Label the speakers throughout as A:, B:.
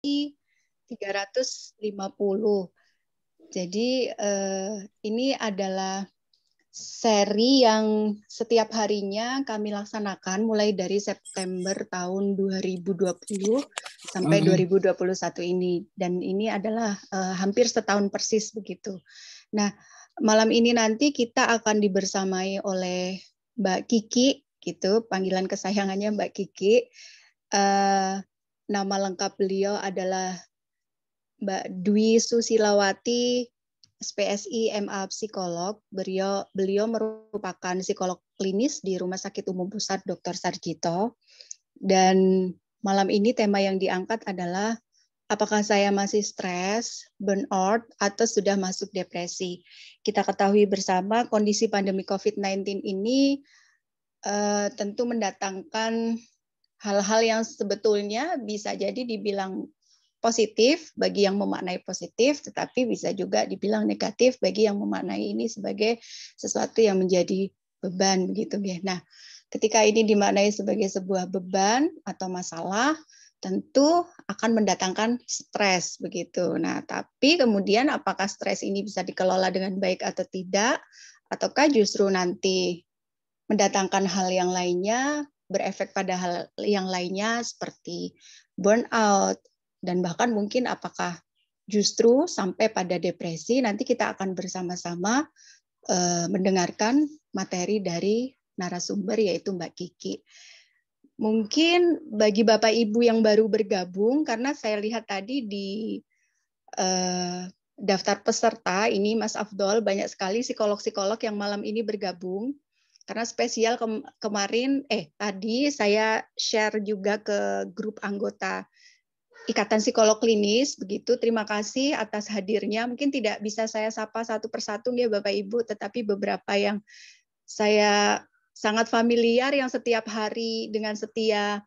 A: 350. Jadi ini adalah seri yang setiap harinya kami laksanakan mulai dari September tahun 2020 sampai 2021 ini. Dan ini adalah hampir setahun persis begitu. Nah, malam ini nanti kita akan dibersamai oleh Mbak Kiki, gitu, panggilan kesayangannya Mbak Kiki. Nama lengkap beliau adalah Mbak Dwi Susilawati, SPSI, MA Psikolog. Beliau merupakan psikolog klinis di Rumah Sakit Umum Pusat Dr. Sarjito. Dan malam ini tema yang diangkat adalah apakah saya masih stres, burnout, atau sudah masuk depresi. Kita ketahui bersama kondisi pandemi COVID-19 ini tentu mendatangkan hal-hal yang sebetulnya bisa jadi dibilang positif bagi yang memaknai positif, tetapi bisa juga dibilang negatif bagi yang memaknai ini sebagai sesuatu yang menjadi beban begitu ya. Nah, ketika ini dimaknai sebagai sebuah beban atau masalah, tentu akan mendatangkan stres begitu. Nah, tapi kemudian apakah stres ini bisa dikelola dengan baik atau tidak, ataukah justru nanti mendatangkan hal yang lainnya, berefek pada hal yang lainnya seperti burnout, dan bahkan mungkin apakah justru sampai pada depresi. Nanti kita akan bersama-sama mendengarkan materi dari narasumber yaitu Mbak Kiki. Mungkin bagi Bapak Ibu yang baru bergabung, karena saya lihat tadi di daftar peserta ini Mas Afdol banyak sekali psikolog-psikolog yang malam ini bergabung. Karena spesial tadi saya share juga ke grup anggota Ikatan Psikolog Klinis, begitu. Terima kasih atas hadirnya. Mungkin tidak bisa saya sapa satu persatu ya Bapak Ibu, tetapi beberapa yang saya sangat familiar yang setiap hari dengan setia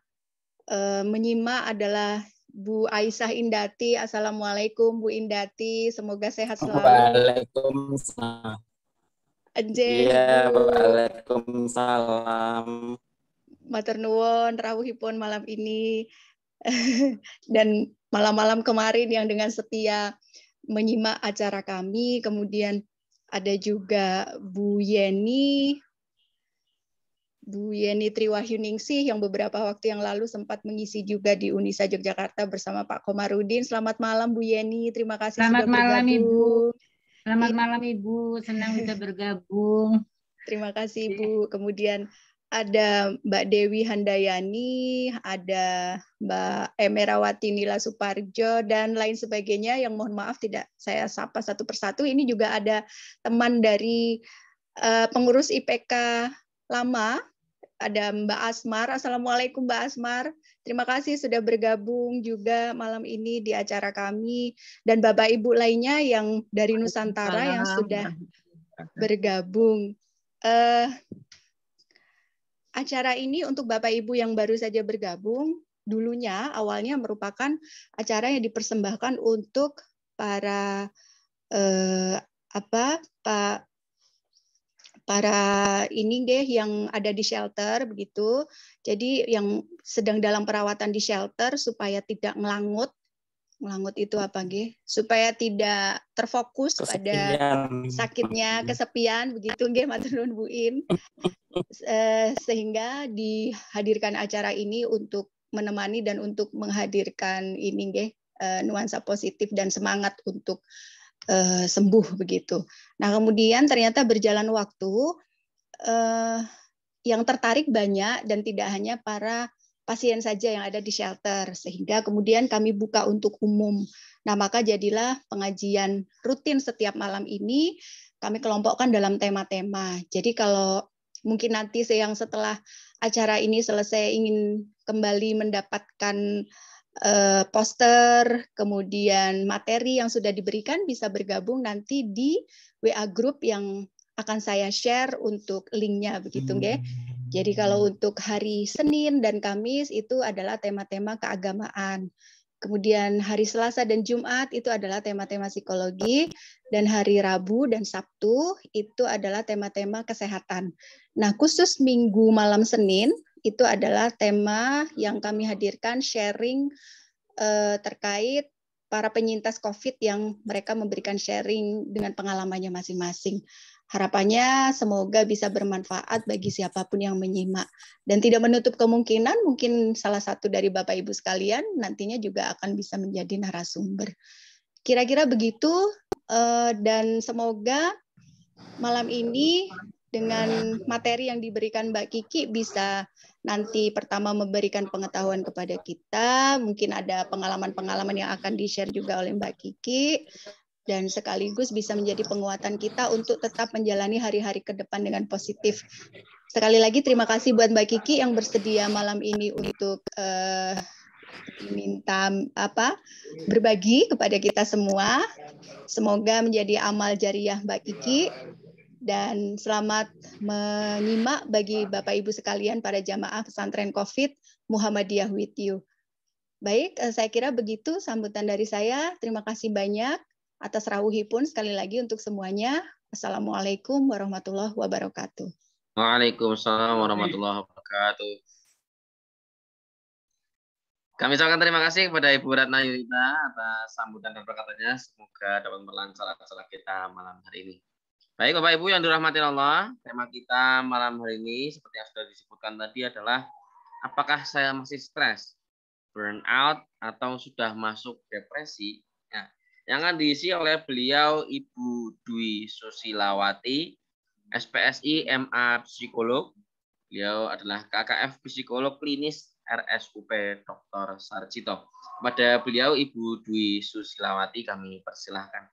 A: menyimak adalah Bu Aisyah Indati. Assalamualaikum Bu Indati, semoga sehat selalu.
B: Waalaikumsalam. Iya, waalaikumsalam.
A: Matur nuwun rawuhipun malam ini. Dan malam-malam kemarin yang dengan setia menyimak acara kami. Kemudian ada juga Bu Yeni Triwahyuningsih yang beberapa waktu yang lalu sempat mengisi juga di Unisa Yogyakarta bersama Pak Komarudin. Selamat malam Bu Yeni, terima kasih
C: Selamat
A: sudah
C: malam,
A: bergabung.
C: Ibu. Selamat malam Ibu, senang bisa bergabung.
A: Terima kasih Bu. Kemudian ada Mbak Dewi Handayani, ada Mbak Emerawati Nila Suparjo, dan lain sebagainya yang mohon maaf tidak saya sapa satu persatu. Ini juga ada teman dari pengurus IPK lama, ada Mbak Asmar. Assalamualaikum Mbak Asmar. Terima kasih sudah bergabung juga malam ini di acara kami. Dan Bapak Ibu lainnya yang dari Nusantara yang sudah bergabung. Acara ini untuk Bapak Ibu yang baru saja bergabung, dulunya awalnya merupakan acara yang dipersembahkan untuk para para ini deh yang ada di shelter begitu. Jadi yang sedang dalam perawatan di shelter supaya tidak ngelangut. Ngelangut itu apa nggih? Supaya tidak terfokus pada sakitnya, kesepian begitu nggih matur nuwun Bu In. Sehingga dihadirkan acara ini untuk menemani dan untuk menghadirkan ini nggih nuansa positif dan semangat untuk sembuh begitu. Nah, kemudian ternyata berjalan waktu yang tertarik banyak dan tidak hanya para pasien saja yang ada di shelter, sehingga kemudian kami buka untuk umum. Nah, maka jadilah pengajian rutin setiap malam ini kami kelompokkan dalam tema-tema. Jadi kalau mungkin nanti yang setelah acara ini selesai ingin kembali mendapatkan poster, kemudian materi yang sudah diberikan, bisa bergabung nanti di WA group yang akan saya share untuk linknya begitu nggih. Jadi kalau untuk hari Senin dan Kamis itu adalah tema-tema keagamaan. Kemudian hari Selasa dan Jumat itu adalah tema-tema psikologi, dan hari Rabu dan Sabtu itu adalah tema-tema kesehatan. Nah, khusus Minggu malam Senin itu adalah tema yang kami hadirkan sharing terkait para penyintas COVID yang mereka memberikan sharing dengan pengalamannya masing-masing. Harapannya semoga bisa bermanfaat bagi siapapun yang menyimak. Dan tidak menutup kemungkinan mungkin salah satu dari Bapak Ibu sekalian nantinya juga akan bisa menjadi narasumber. Kira-kira begitu, dan semoga malam ini dengan materi yang diberikan Mbak Kiki bisa nanti pertama memberikan pengetahuan kepada kita, mungkin ada pengalaman-pengalaman yang akan di-share juga oleh Mbak Kiki, dan sekaligus bisa menjadi penguatan kita untuk tetap menjalani hari-hari ke depan dengan positif. Sekali lagi terima kasih buat Mbak Kiki yang bersedia malam ini untuk diminta berbagi kepada kita semua. Semoga menjadi amal jariah Mbak Kiki, dan selamat menyimak bagi Bapak Ibu sekalian para jamaah pesantren COVID Muhammadiyah with you. Baik, saya kira begitu sambutan dari saya. Terima kasih banyak atas rawuhipun sekali lagi untuk semuanya. Assalamualaikum warahmatullahi wabarakatuh.
B: Waalaikumsalam warahmatullahi wabarakatuh. Kami ucapkan terima kasih kepada Ibu Ratna Yunita atas sambutan dan perkataannya. Semoga dapat berlancar acara kita malam hari ini. Baik Bapak Ibu yang dirahmati Allah, tema kita malam hari ini seperti yang sudah disebutkan tadi adalah apakah saya masih stres, burnout, atau sudah masuk depresi? Nah, yang akan diisi oleh beliau Ibu Dwi Susilawati, SPSI MA Psikolog. Beliau adalah KKF Psikolog Klinis RSUP Dr. Sarjito. Pada beliau Ibu Dwi Susilawati kami persilahkan.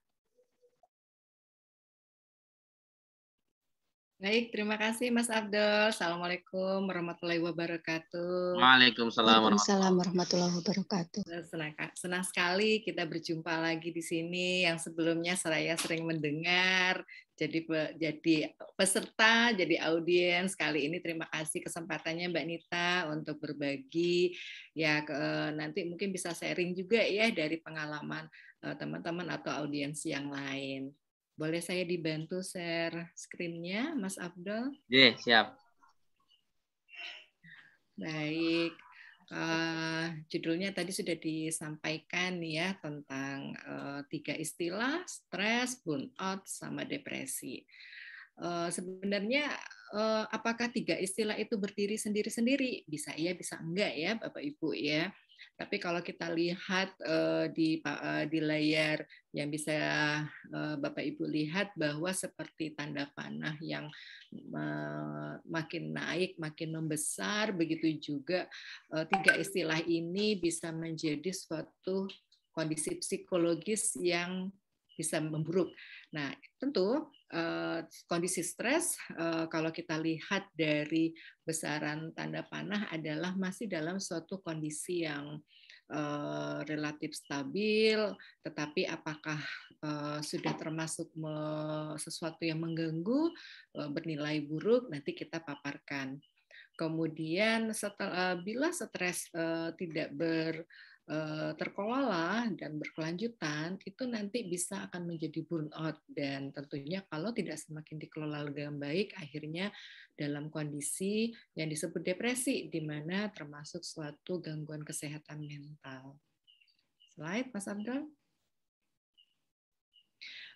C: Baik, terima kasih Mas Abdul. Assalamualaikum warahmatullahi wabarakatuh.
B: Waalaikumsalam
A: warahmatullahi wabarakatuh.
C: Senang sekali kita berjumpa lagi di sini. Yang sebelumnya saya sering mendengar, jadi peserta, jadi audiens. Kali ini terima kasih kesempatannya Mbak Nita untuk berbagi. Ya, nanti mungkin bisa sharing juga ya dari pengalaman teman-teman atau audiens yang lain. Boleh saya dibantu share screen-nya, Mas Abdul?
B: Iya, siap.
C: Baik, judulnya tadi sudah disampaikan ya tentang 3 istilah, stres, burnout, sama depresi. Sebenarnya apakah 3 istilah itu berdiri sendiri-sendiri? Bisa iya, bisa enggak ya Bapak Ibu ya. Tapi kalau kita lihat di layar yang bisa Bapak Ibu lihat bahwa seperti tanda panah yang makin naik, makin membesar, begitu juga 3 istilah ini bisa menjadi suatu kondisi psikologis yang bisa memburuk. Nah, tentu kondisi stres kalau kita lihat dari besaran tanda panah adalah masih dalam suatu kondisi yang relatif stabil, tetapi apakah sudah termasuk sesuatu yang mengganggu, bernilai buruk, nanti kita paparkan. Kemudian bila stres tidak terkelola dan berkelanjutan, itu nanti bisa akan menjadi burnout, dan tentunya kalau tidak semakin dikelola dengan baik, akhirnya dalam kondisi yang disebut depresi, di mana termasuk suatu gangguan kesehatan mental. Slide, Mas Abdul.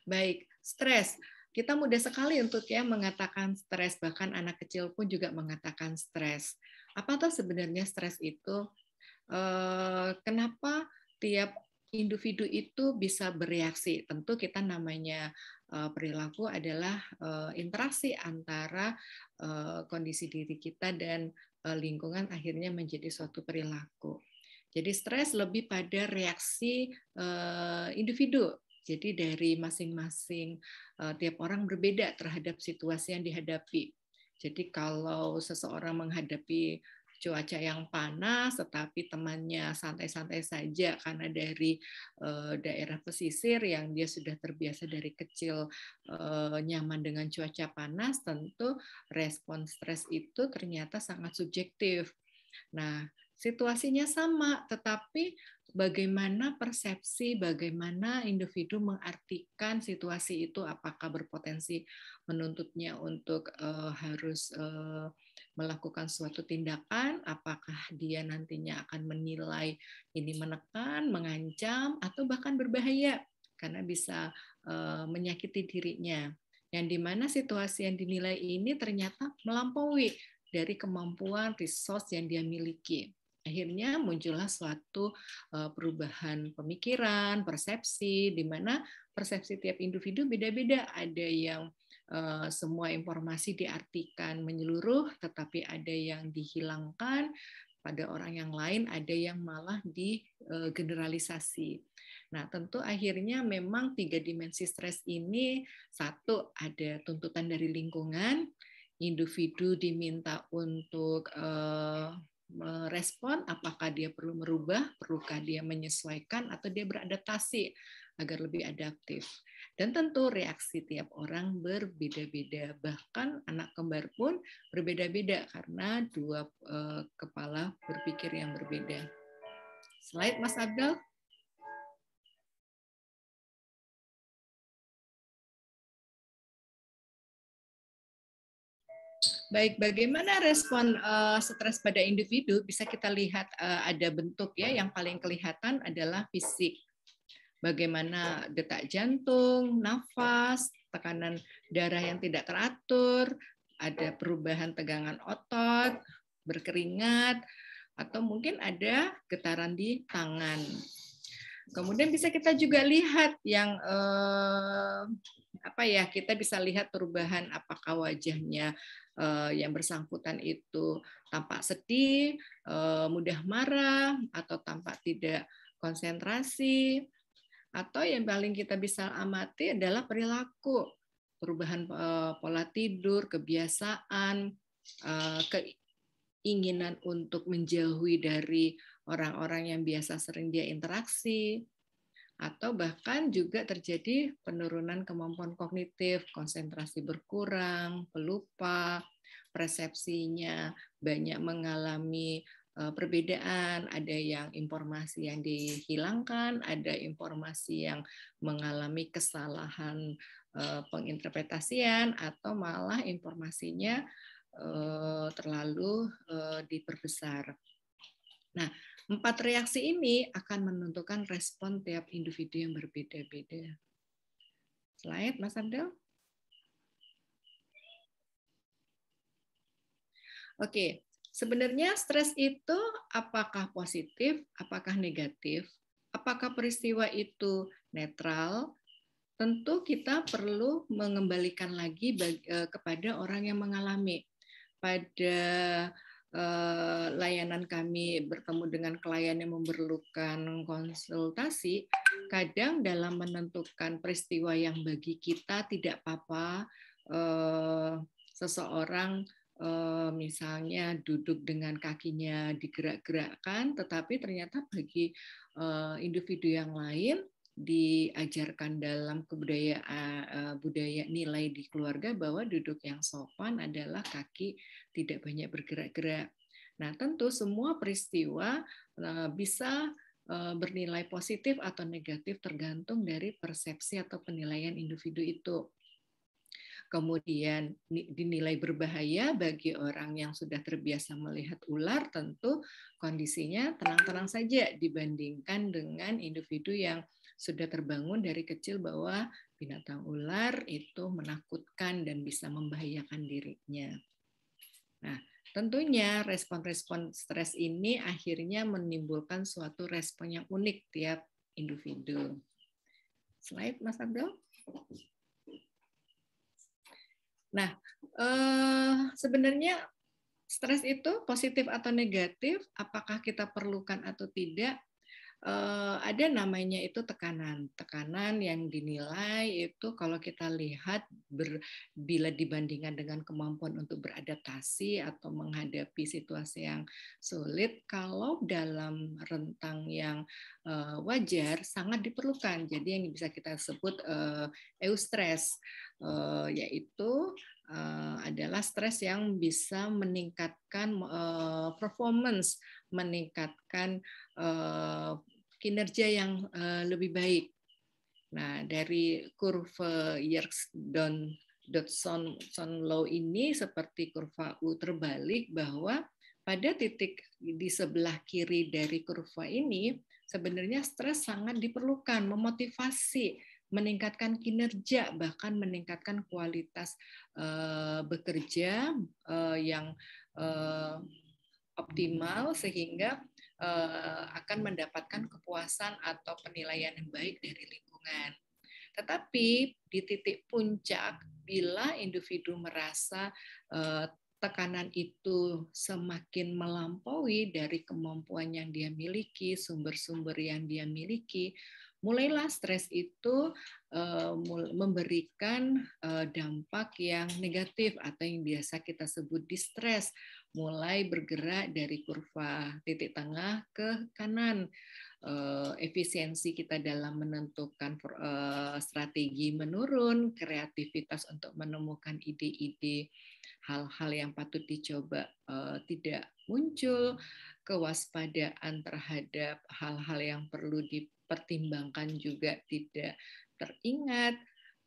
C: Baik, stres. Kita mudah sekali untuk mengatakan stres, bahkan anak kecil pun juga mengatakan stres. Apa tuh sebenarnya stres itu? Kenapa tiap individu itu bisa bereaksi? Tentu kita namanya perilaku adalah interaksi antara kondisi diri kita dan lingkungan, akhirnya menjadi suatu perilaku. Jadi stres lebih pada reaksi individu. Jadi dari masing-masing tiap orang berbeda terhadap situasi yang dihadapi. Jadi kalau seseorang menghadapi cuaca yang panas, tetapi temannya santai-santai saja karena dari daerah pesisir yang dia sudah terbiasa dari kecil nyaman dengan cuaca panas, tentu respon stres itu ternyata sangat subjektif. Nah, situasinya sama, tetapi bagaimana persepsi, bagaimana individu mengartikan situasi itu, apakah berpotensi menuntutnya untuk harus melakukan suatu tindakan, apakah dia nantinya akan menilai ini menekan, mengancam, atau bahkan berbahaya karena bisa menyakiti dirinya. Yang dimana situasi yang dinilai ini ternyata melampaui dari kemampuan resource yang dia miliki. Akhirnya muncullah suatu perubahan pemikiran, persepsi, di mana persepsi tiap individu beda-beda. Ada yang semua informasi diartikan menyeluruh, tetapi ada yang dihilangkan. Pada orang yang lain ada yang malah digeneralisasi. Nah, tentu akhirnya memang 3 dimensi stres ini, satu ada tuntutan dari lingkungan, individu diminta untuk merespon apakah dia perlu merubah, perlukah dia menyesuaikan atau dia beradaptasi agar lebih adaptif. Dan tentu reaksi tiap orang berbeda-beda, bahkan anak kembar pun berbeda-beda karena dua kepala berpikir yang berbeda. Slide Mas Abdul. Baik, bagaimana respon stres pada individu? Bisa kita lihat ada bentuk ya, yang paling kelihatan adalah fisik. Bagaimana detak jantung, nafas, tekanan darah yang tidak teratur, ada perubahan tegangan otot, berkeringat, atau mungkin ada getaran di tangan. Kemudian bisa kita juga lihat yang kita bisa lihat perubahan apakah wajahnya yang bersangkutan itu tampak sedih, mudah marah, atau tampak tidak konsentrasi, atau yang paling kita bisa amati adalah perilaku, perubahan pola tidur, kebiasaan, keinginan untuk menjauhi dari orang-orang yang biasa sering dia interaksi, atau bahkan juga terjadi penurunan kemampuan kognitif, konsentrasi berkurang, pelupa, persepsinya banyak mengalami perbedaan, ada yang informasi yang dihilangkan, ada informasi yang mengalami kesalahan penginterpretasian, atau malah informasinya terlalu diperbesar. Nah, 4 reaksi ini akan menentukan respon tiap individu yang berbeda-beda. Slide, Mas Abdul. Oke, sebenarnya stres itu apakah positif, apakah negatif, apakah peristiwa itu netral? Tentu kita perlu mengembalikan lagi kepada orang yang mengalami. Pada layanan kami bertemu dengan klien yang memerlukan konsultasi, kadang dalam menentukan peristiwa yang bagi kita tidak apa-apa, seseorang misalnya duduk dengan kakinya digerak-gerakkan, tetapi ternyata bagi individu yang lain diajarkan dalam budaya nilai di keluarga bahwa duduk yang sopan adalah kaki tidak banyak bergerak-gerak. Nah, tentu semua peristiwa bisa bernilai positif atau negatif tergantung dari persepsi atau penilaian individu itu. Kemudian dinilai berbahaya bagi orang yang sudah terbiasa melihat ular, tentu kondisinya tenang-tenang saja dibandingkan dengan individu yang sudah terbangun dari kecil bahwa binatang ular itu menakutkan dan bisa membahayakan dirinya. Nah, tentunya respon-respon stres ini akhirnya menimbulkan suatu respon yang unik tiap individu. Slide, Mas Abdul. Nah, sebenarnya stres itu positif atau negatif, apakah kita perlukan atau tidak? Ada namanya itu tekanan. Tekanan yang dinilai itu kalau kita lihat bila dibandingkan dengan kemampuan untuk beradaptasi atau menghadapi situasi yang sulit, kalau dalam rentang yang wajar sangat diperlukan. Jadi yang bisa kita sebut eustress, yaitu adalah stres yang bisa meningkatkan performance, meningkatkan kinerja yang lebih baik. Nah, dari kurva Yerkes-Dodson law ini seperti kurva U terbalik, bahwa pada titik di sebelah kiri dari kurva ini sebenarnya stres sangat diperlukan, memotivasi, meningkatkan kinerja, bahkan meningkatkan kualitas bekerja yang optimal, sehingga akan mendapatkan kepuasan atau penilaian yang baik dari lingkungan. Tetapi di titik puncak, bila individu merasa tekanan itu semakin melampaui dari kemampuan yang dia miliki, sumber-sumber yang dia miliki, mulailah stres itu memberikan dampak yang negatif atau yang biasa kita sebut distres, mulai bergerak dari kurva titik tengah ke kanan. Efisiensi kita dalam menentukan strategi menurun, kreativitas untuk menemukan ide-ide hal-hal yang patut dicoba tidak muncul, kewaspadaan terhadap hal-hal yang perlu dipertimbangkan juga tidak teringat,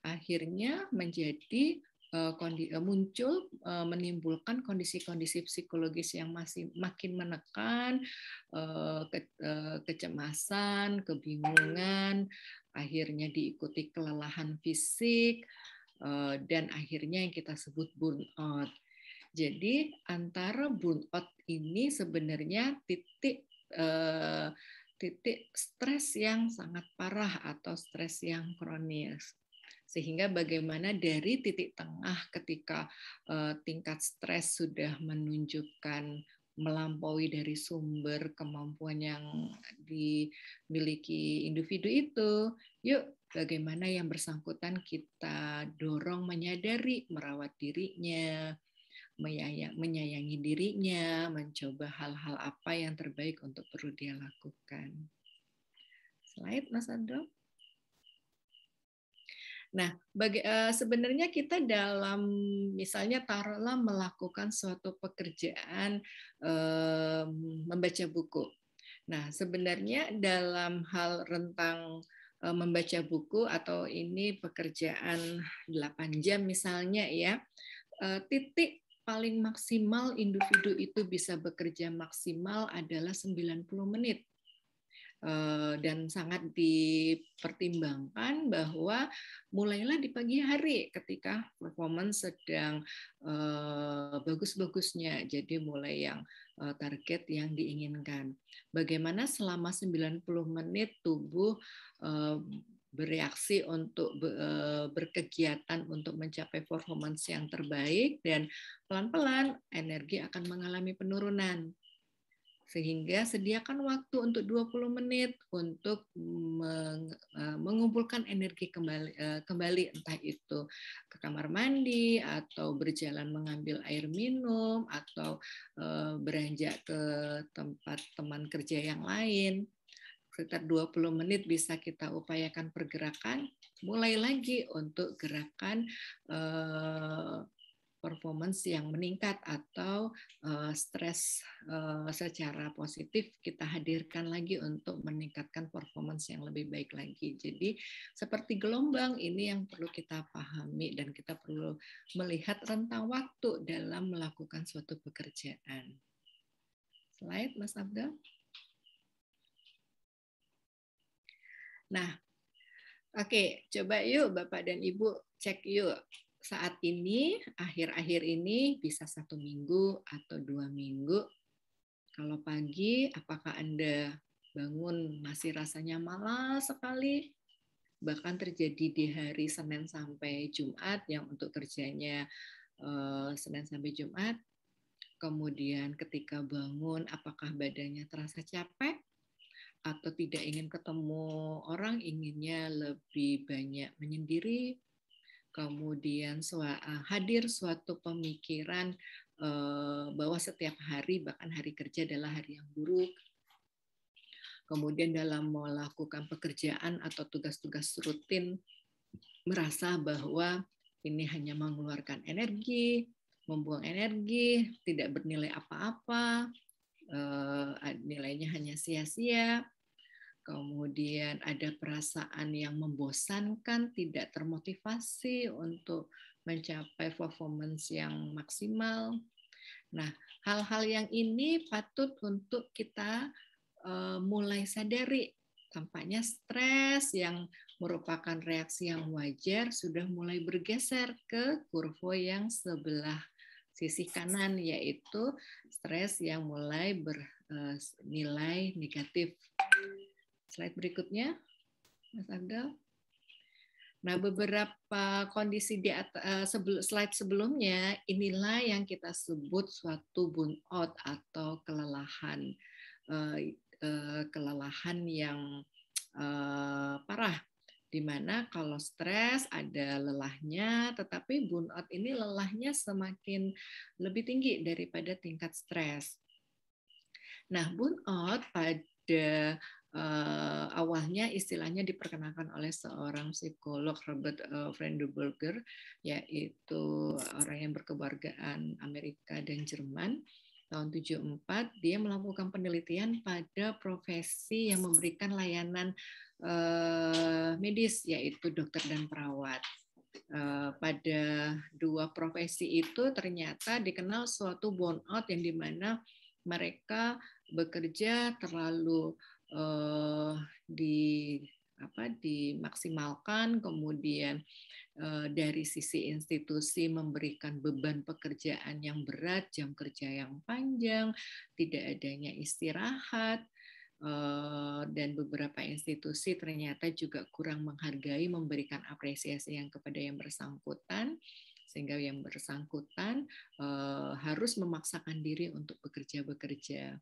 C: akhirnya menjadi muncul menimbulkan kondisi-kondisi psikologis yang masih makin menekan, kecemasan, kebingungan, akhirnya diikuti kelelahan fisik, dan akhirnya yang kita sebut burnout. Jadi antara burnout ini sebenarnya titik stres yang sangat parah atau stres yang kronis. Sehingga bagaimana dari titik tengah ketika tingkat stres sudah menunjukkan melampaui dari sumber kemampuan yang dimiliki individu itu, yuk bagaimana yang bersangkutan kita dorong menyadari, merawat dirinya, menyayangi dirinya, mencoba hal-hal apa yang terbaik untuk perlu dia lakukan. Slide, Mas Andro. Nah, sebenarnya kita dalam misalnya taruhlah melakukan suatu pekerjaan membaca buku. Nah, sebenarnya dalam hal rentang membaca buku atau ini pekerjaan 8 jam misalnya ya, titik paling maksimal individu itu bisa bekerja maksimal adalah 90 menit. Dan sangat dipertimbangkan bahwa mulailah di pagi hari ketika performance sedang bagus-bagusnya, jadi mulai yang target yang diinginkan. Bagaimana selama 90 menit tubuh bereaksi untuk berkegiatan untuk mencapai performance yang terbaik, dan pelan-pelan energi akan mengalami penurunan. Sehingga sediakan waktu untuk 20 menit untuk mengumpulkan energi kembali, entah itu ke kamar mandi, atau berjalan mengambil air minum, atau beranjak ke tempat teman kerja yang lain. Sekitar 20 menit bisa kita upayakan pergerakan, mulai lagi untuk gerakan performance yang meningkat atau stres secara positif kita hadirkan lagi untuk meningkatkan performance yang lebih baik lagi. Jadi seperti gelombang ini yang perlu kita pahami, dan kita perlu melihat rentang waktu dalam melakukan suatu pekerjaan. Slide, Mas Abdul. Nah, oke, coba yuk Bapak dan Ibu cek yuk. Saat ini, akhir-akhir ini bisa 1 minggu atau 2 minggu. Kalau pagi, apakah Anda bangun masih rasanya malas sekali? Bahkan terjadi di hari Senin sampai Jumat, yang untuk kerjanya Senin sampai Jumat. Kemudian ketika bangun, apakah badannya terasa capek? Atau tidak ingin ketemu orang, inginnya lebih banyak menyendiri? Kemudian hadir suatu pemikiran bahwa setiap hari, bahkan hari kerja adalah hari yang buruk. Kemudian dalam melakukan pekerjaan atau tugas-tugas rutin, merasa bahwa ini hanya mengeluarkan energi, membuang energi, tidak bernilai apa-apa, nilainya hanya sia-sia. kemudian ada perasaan yang membosankan, tidak termotivasi untuk mencapai performance yang maksimal. Nah, hal-hal yang ini patut untuk kita mulai sadari. Tampaknya stres yang merupakan reaksi yang wajar sudah mulai bergeser ke kurva yang sebelah sisi kanan, yaitu stres yang mulai bernilai negatif. Slide berikutnya, Mas Abdul. Nah, beberapa kondisi di atas, slide sebelumnya, inilah yang kita sebut suatu burnout atau kelelahan. Kelelahan yang parah, di mana kalau stres ada lelahnya, tetapi burnout ini lelahnya semakin lebih tinggi daripada tingkat stres. Nah, burnout pada awalnya istilahnya diperkenalkan oleh seorang psikolog Robert Freudenberger, yaitu orang yang berkewargaan Amerika dan Jerman. Tahun 74 dia melakukan penelitian pada profesi yang memberikan layanan medis, yaitu dokter dan perawat. Pada dua profesi itu ternyata dikenal suatu burnout yang dimana mereka bekerja terlalu dimaksimalkan, kemudian dari sisi institusi memberikan beban pekerjaan yang berat, jam kerja yang panjang, tidak adanya istirahat, dan beberapa institusi ternyata juga kurang menghargai, memberikan apresiasi yang kepada yang bersangkutan, sehingga yang bersangkutan harus memaksakan diri untuk bekerja.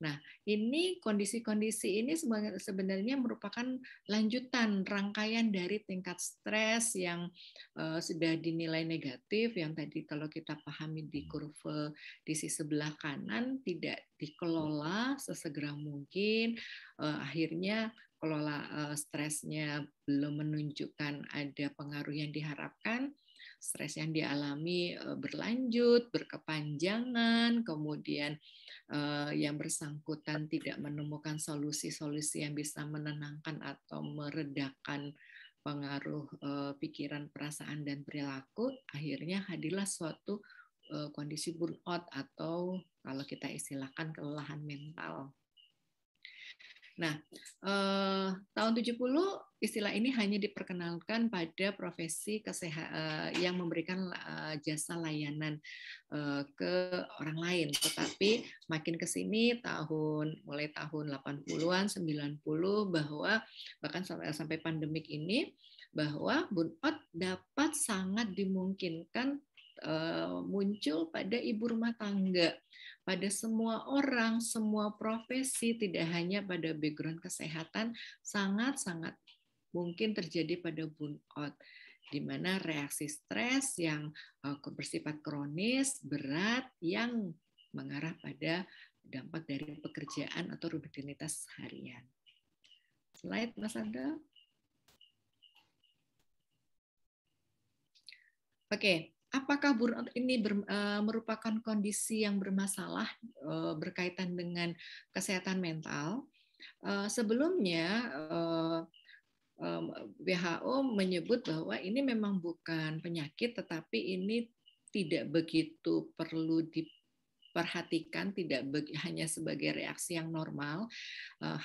C: Nah, ini kondisi-kondisi ini sebenarnya merupakan lanjutan rangkaian dari tingkat stres yang sudah dinilai negatif, yang tadi kalau kita pahami di kurva di sisi sebelah kanan tidak dikelola sesegera mungkin, akhirnya kelola stresnya belum menunjukkan ada pengaruh yang diharapkan. Stres yang dialami berlanjut, berkepanjangan, kemudian yang bersangkutan tidak menemukan solusi-solusi yang bisa menenangkan atau meredakan pengaruh pikiran, perasaan, dan perilaku, akhirnya hadirlah suatu kondisi burnout atau kalau kita istilahkan kelelahan mental. Nah, tahun 70 istilah ini hanya diperkenalkan pada profesi kesehatan yang memberikan jasa layanan ke orang lain. Tetapi makin ke sini mulai tahun 80-an, 90 bahwa bahkan sampai pandemik ini bahwa burnout dapat sangat dimungkinkan muncul pada ibu rumah tangga, pada semua orang, semua profesi, tidak hanya pada background kesehatan, sangat-sangat mungkin terjadi pada burnout, di mana reaksi stres yang bersifat kronis, berat, yang mengarah pada dampak dari pekerjaan atau rutinitas harian. Slide, Mas Andra. Oke. Apakah burnout ini merupakan kondisi yang bermasalah berkaitan dengan kesehatan mental? Sebelumnya WHO menyebut bahwa ini memang bukan penyakit, tetapi ini tidak begitu perlu diperhatikan, tidak hanya sebagai reaksi yang normal,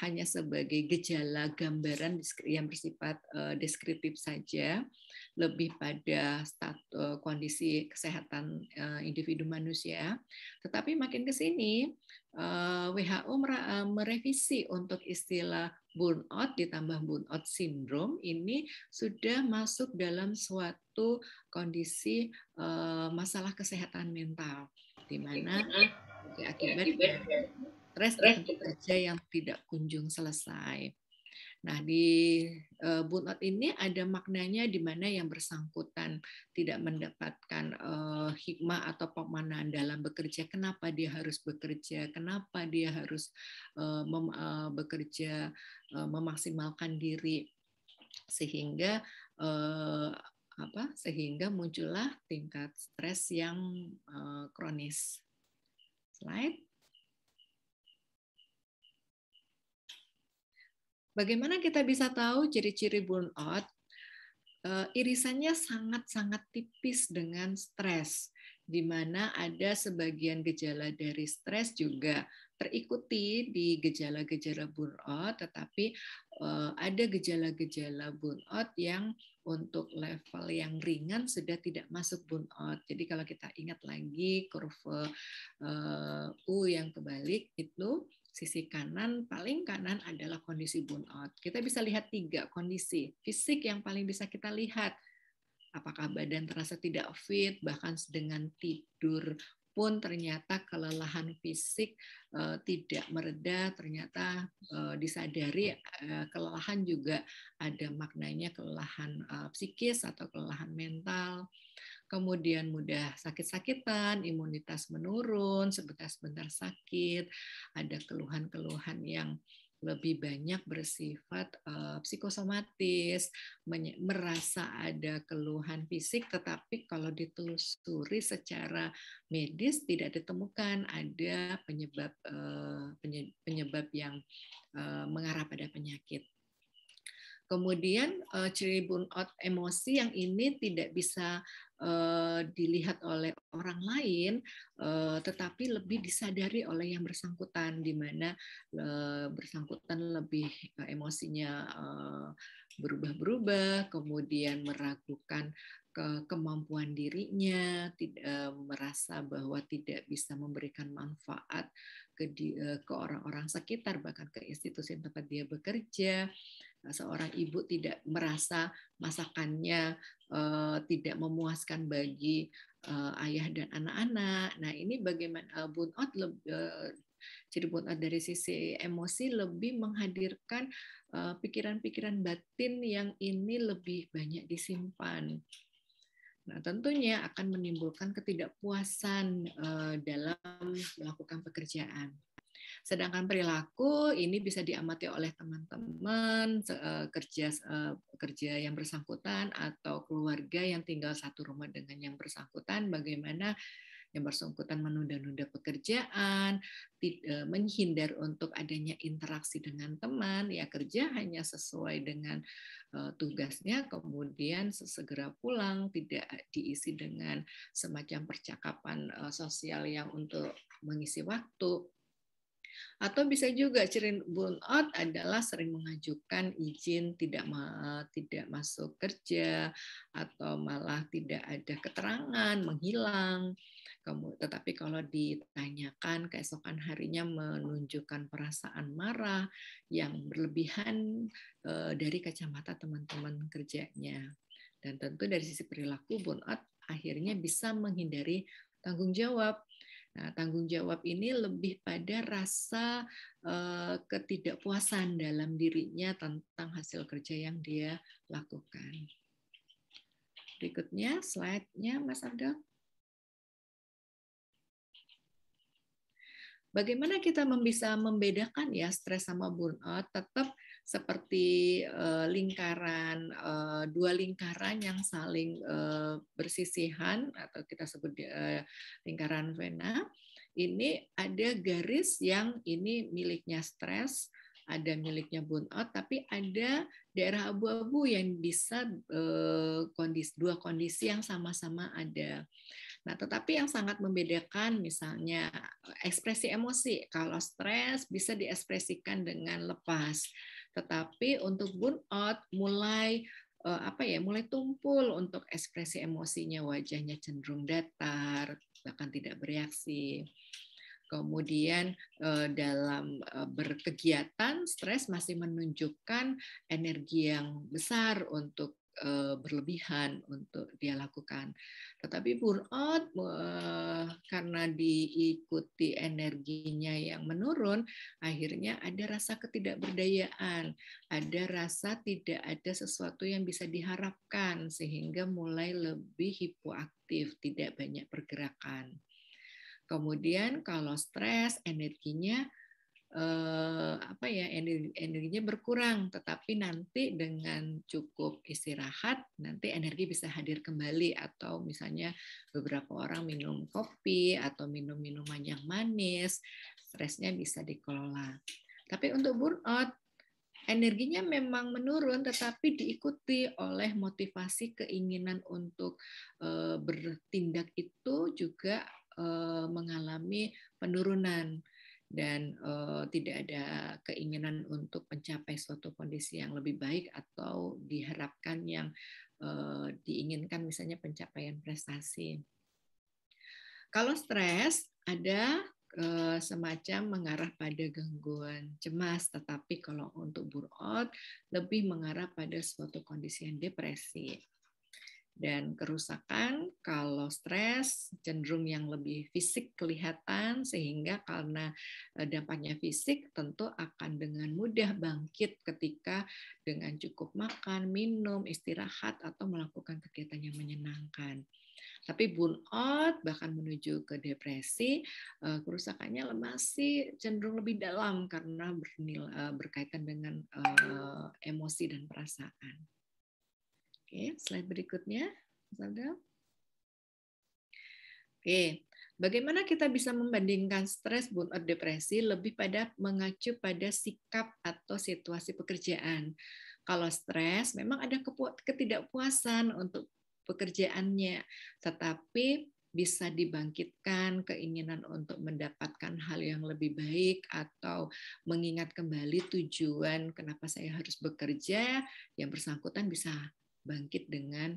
C: hanya sebagai gejala gambaran yang bersifat deskriptif saja, lebih pada kondisi kesehatan individu manusia. Tetapi makin ke sini WHO merevisi untuk istilah burnout ditambah burnout syndrome ini sudah masuk dalam suatu kondisi masalah kesehatan mental, di mana akibat stres di tempat kerja yang tidak kunjung selesai. Nah, di burnout ini ada maknanya di mana yang bersangkutan tidak mendapatkan hikmah atau pemaknaan dalam bekerja. Kenapa dia harus bekerja? Kenapa dia harus bekerja memaksimalkan diri? Sehingga sehingga muncullah tingkat stres yang kronis. Slide. Bagaimana kita bisa tahu ciri-ciri burnout? Irisannya sangat-sangat tipis dengan stres, di mana ada sebagian gejala dari stres juga terikuti di gejala-gejala burnout, tetapi ada gejala-gejala burnout yang untuk level yang ringan sudah tidak masuk burnout. Jadi kalau kita ingat lagi kurva U yang kebalik itu, sisi kanan, paling kanan adalah kondisi burnout. Kita bisa lihat 3 kondisi fisik yang paling bisa kita lihat. Apakah badan terasa tidak fit, bahkan dengan tidur pun ternyata kelelahan fisik tidak mereda, ternyata disadari kelelahan juga ada maknanya kelelahan psikis atau kelelahan mental. Kemudian mudah sakit-sakitan, imunitas menurun, sebentar-sebentar sakit, ada keluhan-keluhan yang lebih banyak bersifat psikosomatis, merasa ada keluhan fisik, tetapi kalau ditelusuri secara medis tidak ditemukan ada penyebab yang mengarah pada penyakit. Kemudian ciri burnout emosi yang ini tidak bisa dilihat oleh orang lain, tetapi lebih disadari oleh yang bersangkutan, di mana bersangkutan lebih emosinya berubah-berubah, kemudian meragukan kemampuan dirinya, merasa bahwa tidak bisa memberikan manfaat ke orang-orang sekitar, bahkan ke institusi tempat dia bekerja. Seorang ibu tidak merasa masakannya tidak memuaskan bagi ayah dan anak-anak. Nah, ini bagaimana burnout ciri burnout dari sisi emosi lebih menghadirkan pikiran-pikiran batin yang ini lebih banyak disimpan. Nah, tentunya akan menimbulkan ketidakpuasan dalam melakukan pekerjaan. Sedangkan perilaku ini bisa diamati oleh teman-teman kerja yang bersangkutan atau keluarga yang tinggal satu rumah dengan yang bersangkutan, bagaimana yang bersangkutan menunda-nunda pekerjaan, menghindar untuk adanya interaksi dengan teman, ya kerja hanya sesuai dengan tugasnya, kemudian segera pulang, tidak diisi dengan semacam percakapan sosial yang untuk mengisi waktu. Atau bisa juga ciri burnout adalah sering mengajukan izin tidak masuk kerja, atau malah tidak ada keterangan, menghilang. Tetapi kalau ditanyakan keesokan harinya menunjukkan perasaan marah yang berlebihan dari kacamata teman-teman kerjanya. Dan tentu dari sisi perilaku burnout akhirnya bisa menghindari tanggung jawab. Nah, tanggung jawab ini lebih pada rasa ketidakpuasan dalam dirinya tentang hasil kerja yang dia lakukan. Berikutnya, slide-nya, Mas Abdul. Bagaimana kita bisa membedakan ya stres sama burnout? Tetap seperti dua lingkaran yang saling bersisihan, atau kita sebut lingkaran vena. Ini ada garis yang ini miliknya stres, ada miliknya burnout, tapi ada daerah abu-abu yang bisa dua kondisi yang sama-sama ada. Nah, tetapi yang sangat membedakan misalnya ekspresi emosi. Kalau stres bisa diekspresikan dengan lepas. Tetapi untuk burnout mulai mulai tumpul untuk ekspresi emosinya, wajahnya cenderung datar, bahkan tidak bereaksi. Kemudian dalam berkegiatan, stres masih menunjukkan energi yang besar untuk berlebihan untuk dia lakukan. Tetapi burnout karena diikuti energinya yang menurun, akhirnya ada rasa ketidakberdayaan, ada rasa tidak ada sesuatu yang bisa diharapkan, sehingga mulai lebih hipoaktif, tidak banyak pergerakan. Kemudian kalau stres, energinya energinya berkurang, tetapi nanti dengan cukup istirahat nanti energi bisa hadir kembali. Atau misalnya beberapa orang minum kopi atau minum minuman yang manis, stresnya bisa dikelola. Tapi untuk burnout energinya memang menurun, tetapi diikuti oleh motivasi keinginan untuk bertindak itu juga mengalami penurunan dan tidak ada keinginan untuk mencapai suatu kondisi yang lebih baik atau diharapkan yang diinginkan, misalnya pencapaian prestasi. Kalau stres ada semacam mengarah pada gangguan cemas, tetapi kalau untuk burnout lebih mengarah pada suatu kondisi yang depresi. Dan kerusakan kalau stres cenderung yang lebih fisik kelihatan, sehingga karena dampaknya fisik tentu akan dengan mudah bangkit ketika dengan cukup makan, minum, istirahat, atau melakukan kegiatan yang menyenangkan. Tapi burnout bahkan menuju ke depresi, kerusakannya masih cenderung lebih dalam karena berkaitan dengan emosi dan perasaan. Oke, slide berikutnya, Mas. Oke, bagaimana kita bisa membandingkan stres, burnout, depresi lebih pada mengacu pada sikap atau situasi pekerjaan. Kalau stres, memang ada ketidakpuasan untuk pekerjaannya, tetapi bisa dibangkitkan keinginan untuk mendapatkan hal yang lebih baik atau mengingat kembali tujuan kenapa saya harus bekerja, yang bersangkutan bisa bangkit dengan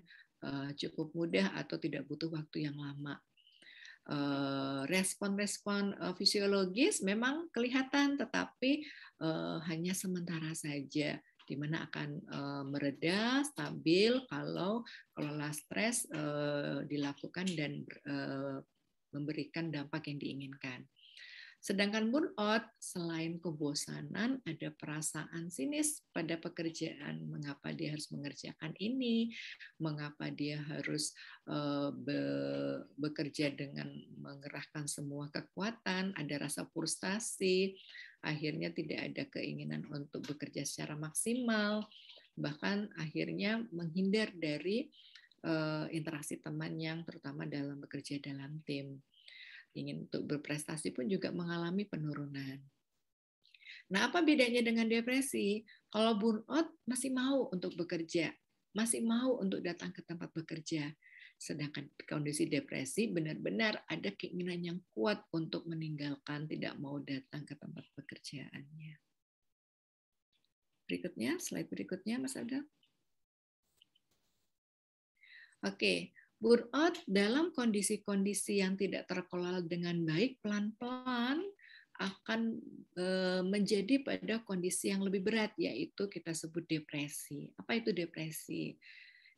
C: cukup mudah atau tidak butuh waktu yang lama. Respon-respon fisiologis memang kelihatan, tetapi hanya sementara saja, di mana akan mereda, stabil kalau kelola stres dilakukan dan memberikan dampak yang diinginkan. Sedangkan burnout, selain kebosanan, ada perasaan sinis pada pekerjaan. Mengapa dia harus mengerjakan ini? Mengapa dia harus bekerja dengan mengerahkan semua kekuatan? Ada rasa frustasi, akhirnya tidak ada keinginan untuk bekerja secara maksimal, bahkan akhirnya menghindar dari interaksi teman yang terutama dalam bekerja dalam tim. Ingin untuk berprestasi pun juga mengalami penurunan. Nah, apa bedanya dengan depresi? Kalau burnout masih mau untuk bekerja, masih mau untuk datang ke tempat bekerja. Sedangkan kondisi depresi benar-benar ada keinginan yang kuat untuk meninggalkan, tidak mau datang ke tempat pekerjaannya. Berikutnya, slide berikutnya, Mas Adam. Oke. Burnout dalam kondisi-kondisi yang tidak terkelola dengan baik, pelan-pelan akan menjadi pada kondisi yang lebih berat, yaitu kita sebut depresi. Apa itu depresi?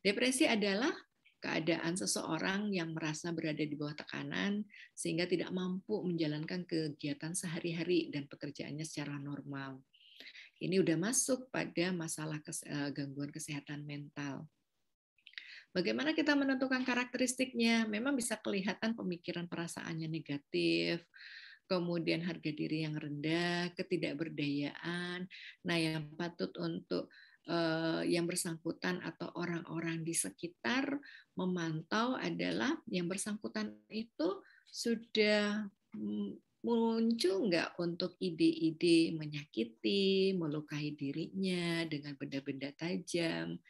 C: Depresi adalah keadaan seseorang yang merasa berada di bawah tekanan sehingga tidak mampu menjalankan kegiatan sehari-hari dan pekerjaannya secara normal. Ini udah masuk pada masalah gangguan kesehatan mental. Bagaimana kita menentukan karakteristiknya? Memang bisa kelihatan pemikiran perasaannya negatif, kemudian harga diri yang rendah, ketidakberdayaan. Nah, yang patut untuk yang bersangkutan atau orang-orang di sekitar memantau adalah yang bersangkutan itu sudah muncul nggak untuk ide-ide menyakiti, melukai dirinya dengan benda-benda tajam.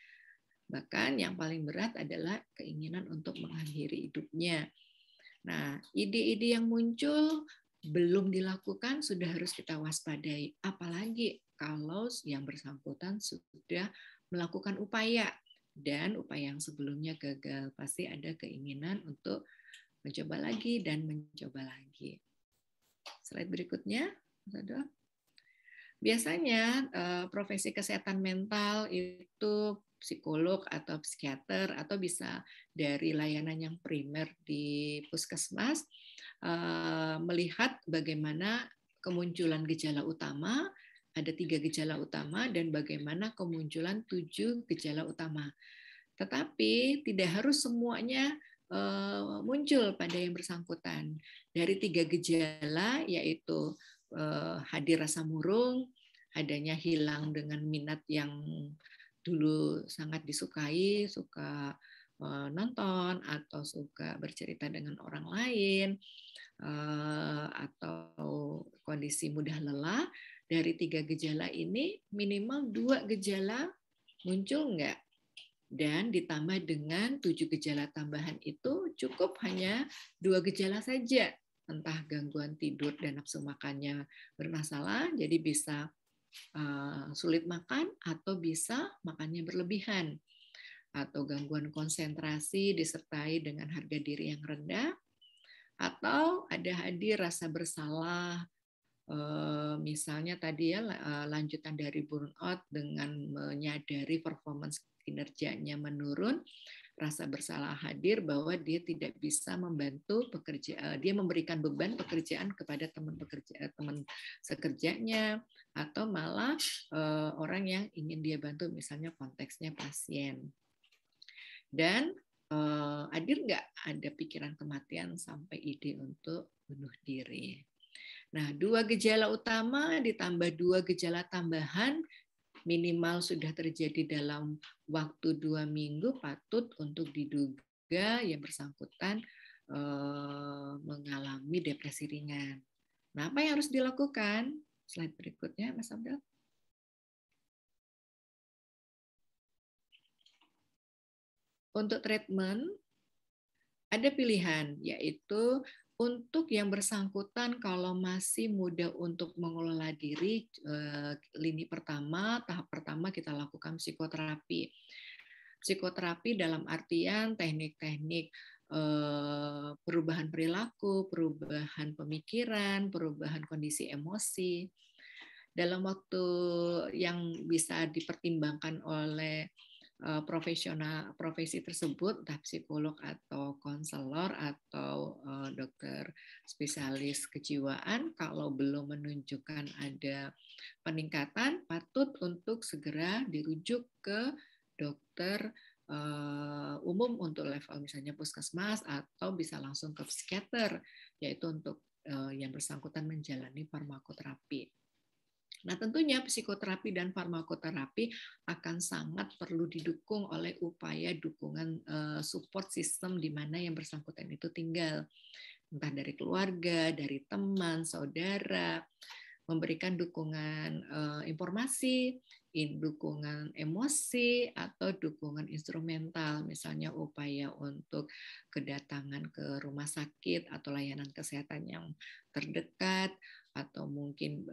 C: Bahkan yang paling berat adalah keinginan untuk mengakhiri hidupnya. Nah, ide-ide yang muncul belum dilakukan sudah harus kita waspadai. Apalagi kalau yang bersangkutan sudah melakukan upaya dan upaya yang sebelumnya gagal. Pasti ada keinginan untuk mencoba lagi dan mencoba lagi. Slide berikutnya. Biasanya profesi kesehatan mental itu psikolog atau psikiater atau bisa dari layanan yang primer di puskesmas melihat bagaimana kemunculan gejala utama, ada 3 gejala utama dan bagaimana kemunculan 7 gejala utama. Tetapi tidak harus semuanya muncul pada yang bersangkutan. Dari 3 gejala yaitu hadir rasa murung, adanya hilang dengan minat yang dulu sangat disukai, suka nonton atau suka bercerita dengan orang lain, atau kondisi mudah lelah, dari 3 gejala ini minimal 2 gejala muncul nggak? Dan ditambah dengan 7 gejala tambahan itu cukup hanya 2 gejala saja. Entah gangguan tidur dan nafsu makannya bermasalah, jadi bisa sulit makan atau bisa makannya berlebihan. Atau gangguan konsentrasi disertai dengan harga diri yang rendah. Atau ada hadir rasa bersalah, misalnya tadi ya lanjutan dari burnout dengan menyadari performance kinerjanya menurun, rasa bersalah hadir bahwa dia tidak bisa membantu pekerja, dia memberikan beban pekerjaan kepada teman sekerjanya, atau malah orang yang ingin dia bantu, misalnya konteksnya pasien. Dan hadir nggak ada pikiran kematian sampai ide untuk bunuh diri. Nah, 2 gejala utama ditambah 2 gejala tambahan minimal sudah terjadi dalam waktu 2 minggu, patut untuk diduga yang bersangkutan mengalami depresi ringan. Nah, apa yang harus dilakukan? Slide berikutnya, Mas Abdul. Untuk treatment, ada pilihan, yaitu untuk yang bersangkutan kalau masih muda untuk mengelola diri, lini pertama, tahap pertama kita lakukan psikoterapi. Psikoterapi dalam artian teknik-teknik perubahan perilaku, perubahan pemikiran, perubahan kondisi emosi. Dalam waktu yang bisa dipertimbangkan oleh profesi tersebut, entah psikolog atau konselor atau dokter spesialis kejiwaan, kalau belum menunjukkan ada peningkatan, patut untuk segera dirujuk ke dokter umum untuk level misalnya puskesmas, atau bisa langsung ke psikiater, yaitu untuk yang bersangkutan menjalani farmakoterapi. Nah, tentunya psikoterapi dan farmakoterapi akan sangat perlu didukung oleh upaya dukungan support system di mana yang bersangkutan itu tinggal. Entah dari keluarga, dari teman, saudara, memberikan dukungan informasi, dukungan emosi, atau dukungan instrumental, misalnya upaya untuk kedatangan ke rumah sakit atau layanan kesehatan yang terdekat, atau mungkin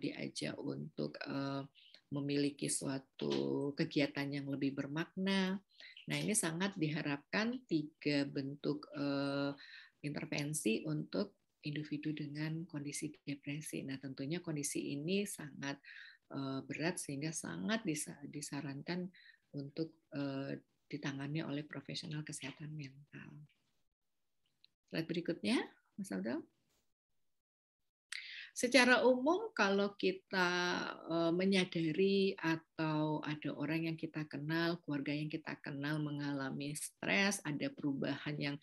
C: diajak untuk memiliki suatu kegiatan yang lebih bermakna. Nah, ini sangat diharapkan 3 bentuk intervensi untuk individu dengan kondisi depresi. Nah, tentunya kondisi ini sangat berat sehingga sangat disarankan untuk ditangani oleh profesional kesehatan mental. Slide berikutnya, Mas Aldo. Secara umum kalau kita menyadari atau ada orang yang kita kenal, keluarga yang kita kenal mengalami stres, ada perubahan yang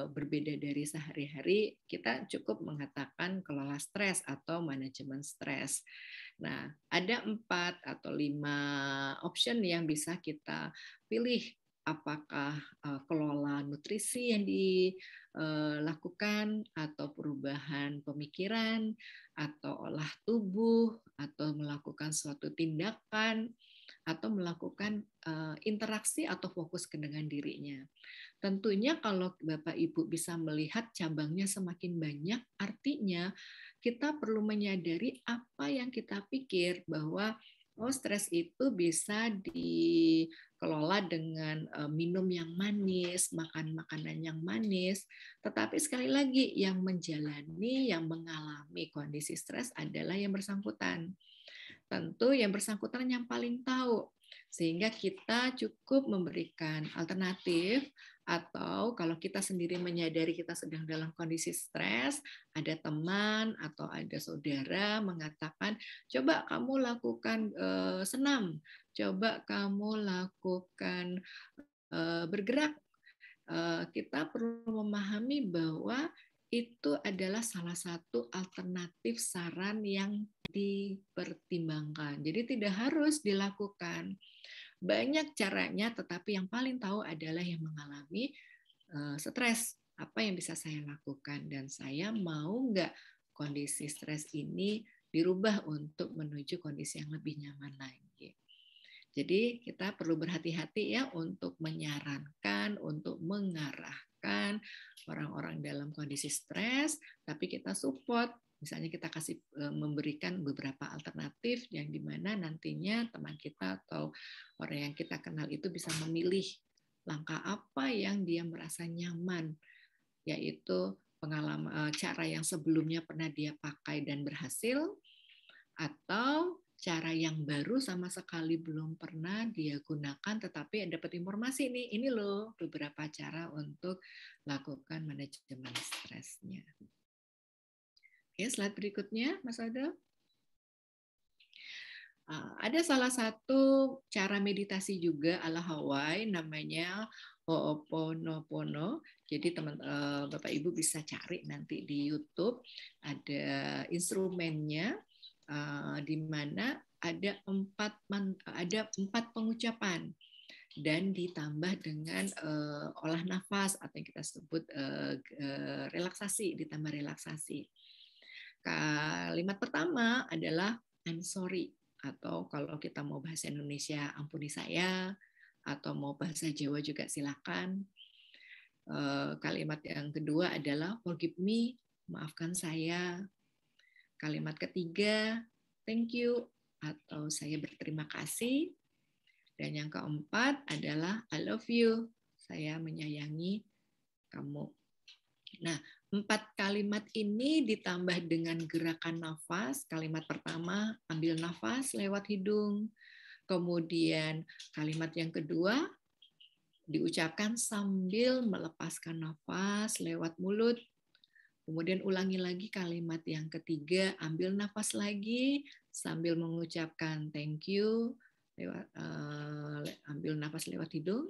C: berbeda dari sehari-hari, kita cukup mengatakan kelola stres atau manajemen stres. Nah, ada 4 atau 5 option yang bisa kita pilih. Apakah kelola nutrisi yang dilakukan, atau perubahan pemikiran, atau olah tubuh, atau melakukan suatu tindakan, atau melakukan interaksi atau fokus dengan dirinya. Tentunya kalau Bapak Ibu bisa melihat cabangnya semakin banyak, artinya kita perlu menyadari apa yang kita pikir, bahwa stres itu bisa dikelola dengan minum yang manis, makan makanan yang manis. Tetapi sekali lagi, yang menjalani, yang mengalami kondisi stres adalah yang bersangkutan. Tentu yang bersangkutan yang paling tahu. Sehingga kita cukup memberikan alternatif, atau kalau kita sendiri menyadari kita sedang dalam kondisi stres, ada teman atau ada saudara mengatakan, coba kamu lakukan senam, coba kamu lakukan bergerak. Kita perlu memahami bahwa itu adalah salah satu alternatif saran yang dipertimbangkan. Jadi tidak harus dilakukan. Banyak caranya, tetapi yang paling tahu adalah yang mengalami stres. Apa yang bisa saya lakukan, dan saya mau nggak kondisi stres ini dirubah untuk menuju kondisi yang lebih nyaman lagi. Jadi kita perlu berhati-hati ya untuk menyarankan, untuk mengarahkan orang-orang dalam kondisi stres, tapi kita support. Misalnya kita memberikan beberapa alternatif yang dimana nantinya teman kita atau orang yang kita kenal itu bisa memilih langkah apa yang dia merasa nyaman, yaitu pengalaman cara yang sebelumnya pernah dia pakai dan berhasil, atau cara yang baru sama sekali belum pernah dia gunakan tetapi dapat informasi nih, ini loh beberapa cara untuk lakukan manajemen stresnya. Oke, slide berikutnya, Mas Adel. Ada salah satu cara meditasi juga ala Hawaii namanya Ho'oponopono. Jadi Bapak Ibu bisa cari nanti di YouTube, ada instrumennya di mana ada empat pengucapan dan ditambah dengan olah nafas atau yang kita sebut relaksasi, ditambah relaksasi. Kalimat pertama adalah I'm sorry, atau kalau kita mau bahasa Indonesia ampuni saya, atau mau bahasa Jawa juga silakan. Kalimat yang kedua adalah forgive me, maafkan saya. Kalimat ketiga thank you, atau saya berterima kasih. Dan yang keempat adalah I love you, saya menyayangi kamu. Nah, 4 kalimat ini ditambah dengan gerakan nafas. Kalimat pertama, ambil nafas lewat hidung. Kemudian kalimat yang kedua, diucapkan sambil melepaskan nafas lewat mulut. Kemudian ulangi lagi kalimat yang ketiga, ambil nafas lagi sambil mengucapkan thank you, ambil nafas lewat hidung.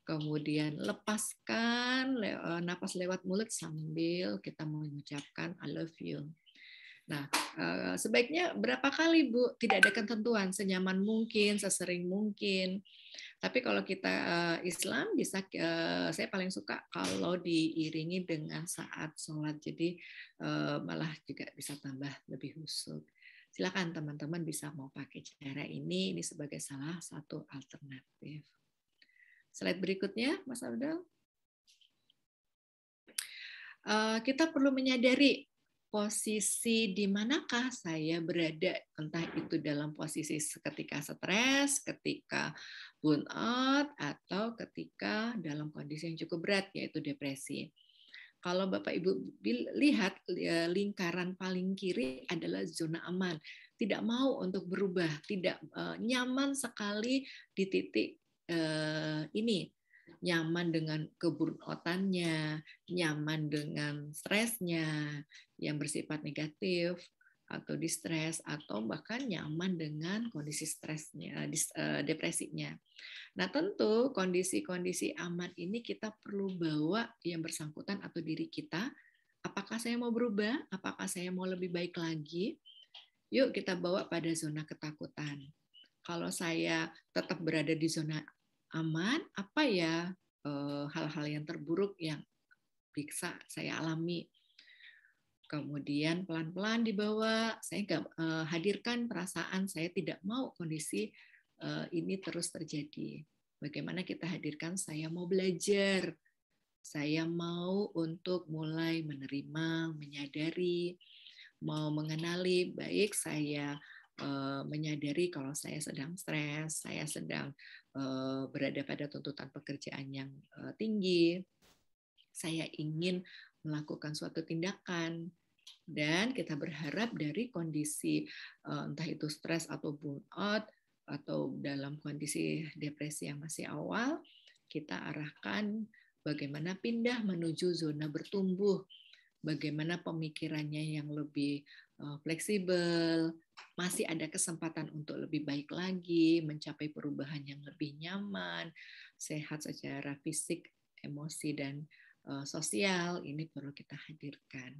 C: Kemudian lepaskan napas lewat mulut sambil kita mengucapkan I love you. Nah, sebaiknya berapa kali, Bu? Tidak ada ketentuan, senyaman mungkin, sesering mungkin. Tapi kalau kita Islam bisa, saya paling suka kalau diiringi dengan saat sholat. Jadi malah juga bisa tambah lebih khusyuk. Silakan teman-teman bisa mau pakai cara ini sebagai salah satu alternatif. Slide berikutnya, Mas Abdul. Kita perlu menyadari posisi di manakah saya berada, entah itu dalam posisi ketika stres, ketika burnout, atau ketika dalam kondisi yang cukup berat, yaitu depresi. Kalau Bapak Ibu lihat, lingkaran paling kiri adalah zona aman. Tidak mau untuk berubah, tidak nyaman sekali di titik ini, nyaman dengan keburnotannya, nyaman dengan stresnya yang bersifat negatif atau distres, atau bahkan nyaman dengan kondisi stresnya, depresinya. Nah, tentu kondisi-kondisi aman ini kita perlu bawa yang bersangkutan atau diri kita. Apakah saya mau berubah? Apakah saya mau lebih baik lagi? Yuk kita bawa pada zona ketakutan. Kalau saya tetap berada di zona aman, apa ya hal-hal yang terburuk yang bisa saya alami? Kemudian pelan-pelan dibawa, saya hadirkan perasaan saya tidak mau kondisi ini terus terjadi. Bagaimana kita hadirkan saya mau belajar, saya mau untuk mulai menerima, menyadari, mau mengenali, baik saya menyadari kalau saya sedang stres, saya sedang berada pada tuntutan pekerjaan yang tinggi, saya ingin melakukan suatu tindakan, dan kita berharap dari kondisi entah itu stres atau burnout atau dalam kondisi depresi yang masih awal, kita arahkan bagaimana pindah menuju zona bertumbuh, bagaimana pemikirannya yang lebih fleksibel, masih ada kesempatan untuk lebih baik lagi, mencapai perubahan yang lebih nyaman, sehat secara fisik, emosi, dan sosial, ini perlu kita hadirkan.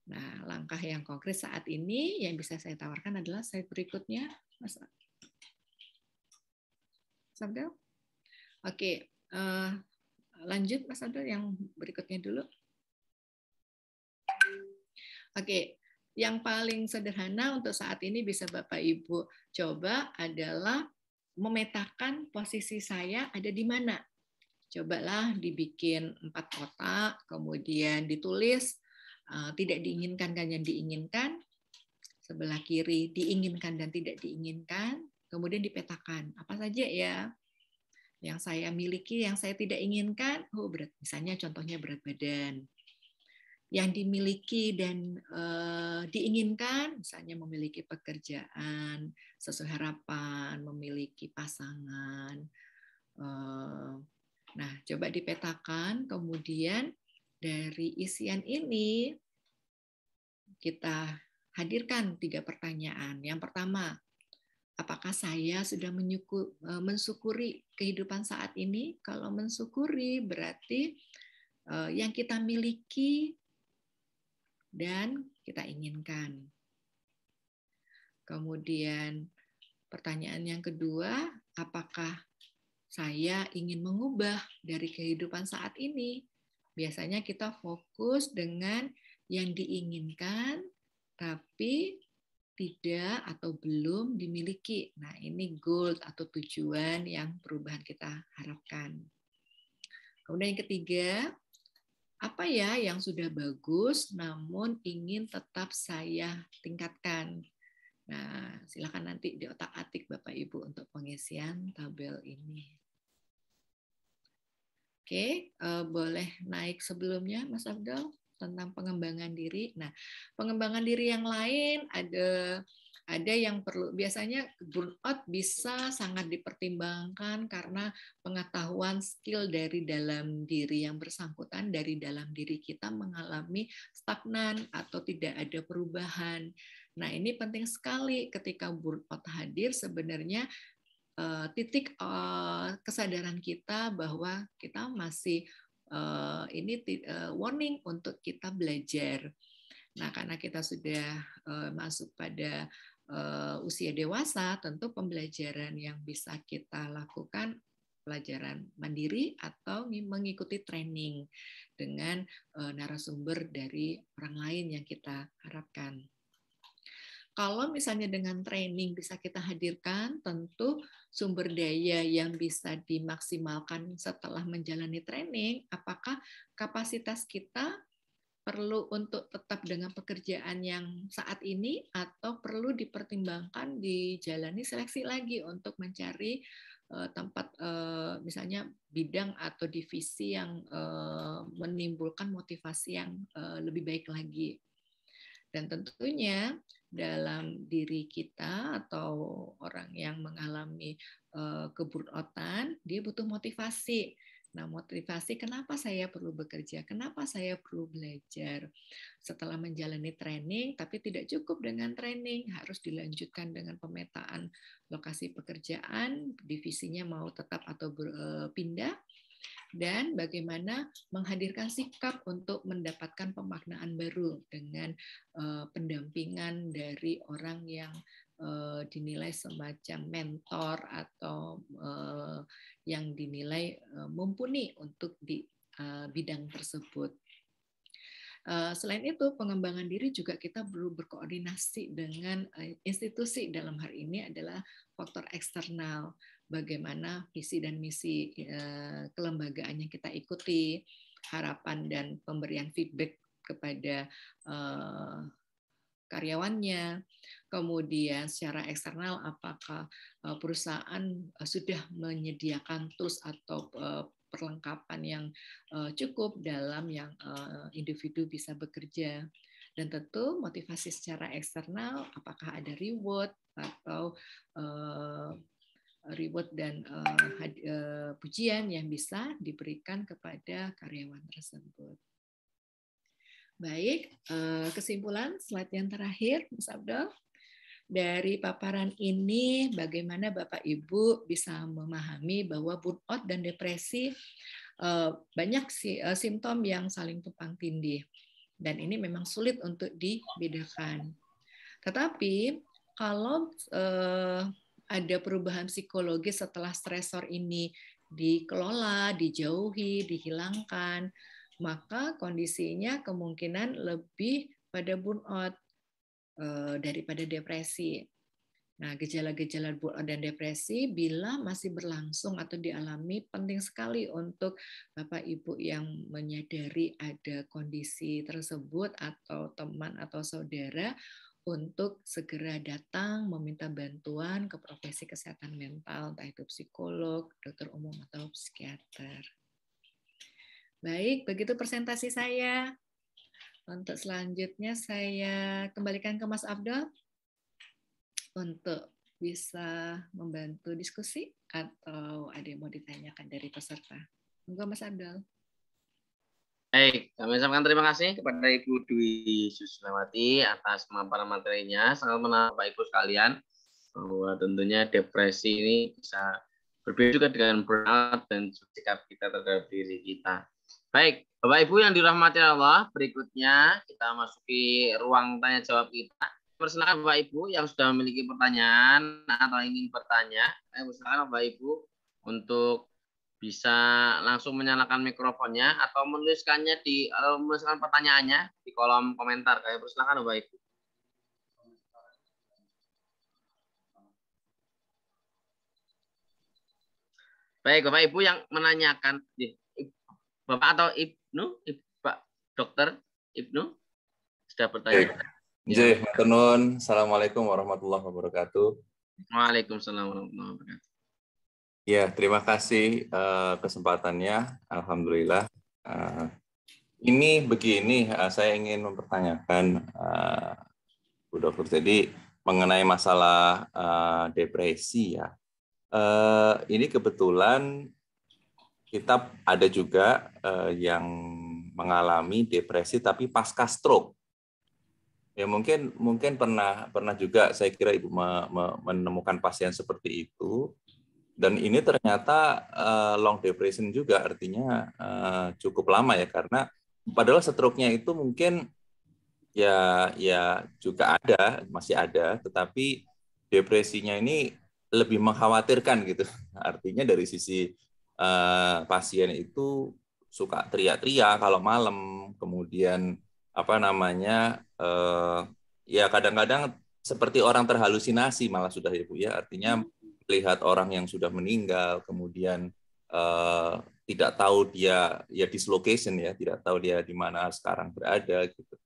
C: Nah, langkah yang konkret saat ini yang bisa saya tawarkan adalah slide berikutnya, Mas Abdul. Oke, lanjut Mas Abdul yang berikutnya dulu. Oke, Yang paling sederhana untuk saat ini bisa Bapak Ibu coba adalah memetakan posisi saya ada di mana. Cobalah dibikin 4 kotak, kemudian ditulis tidak diinginkan dan yang diinginkan, sebelah kiri diinginkan dan tidak diinginkan, kemudian dipetakan apa saja ya yang saya miliki, yang saya tidak inginkan. Misalnya contohnya berat badan. Yang dimiliki dan diinginkan, misalnya memiliki pekerjaan sesuai harapan, memiliki pasangan. Nah, coba dipetakan, kemudian dari isian ini kita hadirkan 3 pertanyaan. Yang pertama, apakah saya sudah mensyukuri kehidupan saat ini? Kalau mensyukuri berarti yang kita miliki dan kita inginkan. Kemudian pertanyaan yang kedua, apakah saya ingin mengubah dari kehidupan saat ini? Biasanya kita fokus dengan yang diinginkan, tapi tidak atau belum dimiliki. Nah, ini goal atau tujuan yang perubahan kita harapkan. Kemudian yang ketiga, apa ya yang sudah bagus namun ingin tetap saya tingkatkan? Nah, silakan nanti di otak-atik Bapak Ibu untuk pengisian tabel ini. Oke, boleh naik sebelumnya Mas Abdul tentang pengembangan diri. Nah, pengembangan diri yang lain ada yang perlu, biasanya burnout bisa sangat dipertimbangkan karena pengetahuan skill dari dalam diri yang bersangkutan, dari dalam diri kita mengalami stagnan atau tidak ada perubahan. Nah, ini penting sekali ketika burnout hadir, sebenarnya titik kesadaran kita bahwa kita masih ini warning untuk kita belajar. Nah, karena kita sudah masuk pada usia dewasa, tentu pembelajaran yang bisa kita lakukan pelajaran mandiri atau mengikuti training dengan narasumber dari orang lain yang kita harapkan. Kalau misalnya dengan training bisa kita hadirkan, tentu sumber daya yang bisa dimaksimalkan setelah menjalani training, apakah kapasitas kita perlu untuk tetap dengan pekerjaan yang saat ini atau perlu dipertimbangkan dijalani seleksi lagi untuk mencari tempat misalnya bidang atau divisi yang menimbulkan motivasi yang lebih baik lagi. Dan tentunya dalam diri kita atau orang yang mengalami keburnoutan, dia butuh motivasi. Nah, motivasi kenapa saya perlu bekerja, kenapa saya perlu belajar. Setelah menjalani training, tapi tidak cukup dengan training, harus dilanjutkan dengan pemetaan lokasi pekerjaan, divisinya mau tetap atau pindah, dan bagaimana menghadirkan sikap untuk mendapatkan pemaknaan baru dengan pendampingan dari orang yang dinilai semacam mentor atau yang dinilai mumpuni untuk di bidang tersebut. Selain itu, pengembangan diri juga kita perlu berkoordinasi dengan institusi. Dalam hal ini adalah faktor eksternal. Bagaimana visi dan misi kelembagaan yang kita ikuti, harapan dan pemberian feedback kepada karyawannya, kemudian secara eksternal apakah perusahaan sudah menyediakan tools atau perlengkapan yang cukup dalam yang individu bisa bekerja. Dan tentu motivasi secara eksternal, apakah ada reward atau reward dan pujian yang bisa diberikan kepada karyawan tersebut. Baik, kesimpulan slide yang terakhir, Mas Abdul. Dari paparan ini, bagaimana Bapak Ibu bisa memahami bahwa burnout dan depresi banyak simptom yang saling tumpang tindih. Dan ini memang sulit untuk dibedakan. Tetapi kalau ada perubahan psikologis setelah stresor ini dikelola, dijauhi, dihilangkan, maka kondisinya kemungkinan lebih pada burnout. daripada depresi. Nah, gejala-gejala burnout dan depresi bila masih berlangsung atau dialami, penting sekali untuk Bapak Ibu yang menyadari ada kondisi tersebut atau teman atau saudara untuk segera datang meminta bantuan ke profesi kesehatan mental, entah itu psikolog, dokter umum atau psikiater. Baik, begitu presentasi saya. Untuk selanjutnya saya kembalikan ke Mas Abdul untuk bisa membantu diskusi atau ada yang mau ditanyakan dari peserta. Monggo Mas Abdul.
B: Baik, kami ucapkan terima kasih kepada Ibu Dwi Susilawati atas pemaparan materinya. Sangat menarik Bapak Ibu sekalian, bahwa tentunya depresi ini bisa berbeda juga dengan burnout dan sikap kita terhadap diri kita. Baik, Bapak Ibu yang dirahmati Allah, berikutnya kita masuki ruang tanya jawab kita. Persilakan Bapak Ibu yang sudah memiliki pertanyaan atau ingin bertanya, persilakan Bapak Ibu untuk bisa langsung menyalakan mikrofonnya atau menuliskannya menuliskan pertanyaannya di kolom komentar. Persilakan Bapak Ibu. Baik, Bapak Ibu yang menanyakan, Bapak atau Ibnu, Pak Dokter Ibnu sudah bertanya.
D: Nggih, matur nuwun. Assalamualaikum warahmatullahi wabarakatuh.
B: Waalaikumsalam warahmatullahi wabarakatuh.
D: Ya, terima kasih kesempatannya. Alhamdulillah. Ini begini, saya ingin mempertanyakan, Bu Dokter, jadi mengenai masalah depresi ya. Ini kebetulan kita ada juga yang mengalami depresi tapi pasca stroke. Ya mungkin pernah juga saya kira Ibu menemukan pasien seperti itu, dan ini ternyata long depression juga, artinya cukup lama ya, karena padahal stroke-nya itu mungkin ya juga masih ada, tetapi depresinya ini lebih mengkhawatirkan gitu. Artinya dari sisi pasien itu suka teriak-teriak kalau malam, kemudian ya kadang-kadang seperti orang terhalusinasi malah sudah ya Bu ya, artinya melihat orang yang sudah meninggal, kemudian tidak tahu dia ya dislocation ya, tidak tahu dia di mana sekarang berada gitu.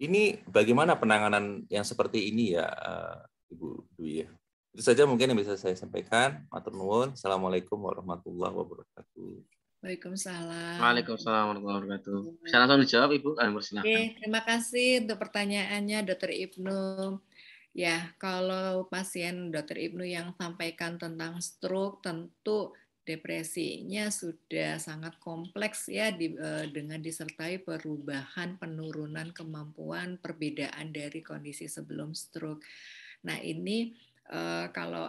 D: Ini bagaimana penanganan yang seperti ini ya Ibu Dwi ya? Itu saja mungkin yang bisa saya sampaikan. Matur nuwun. Assalamualaikum warahmatullahi wabarakatuh.
C: Waalaikumsalam.
B: Waalaikumsalam warahmatullahi wabarakatuh. Bisa langsung dijawab Ibu, kalian persilakan.
C: Oke, terima kasih untuk pertanyaannya Dr. Ibnu. Ya, kalau pasien Dr. Ibnu yang sampaikan tentang stroke, tentu depresinya sudah sangat kompleks ya, dengan disertai perubahan penurunan kemampuan, perbedaan dari kondisi sebelum stroke. Nah, ini kalau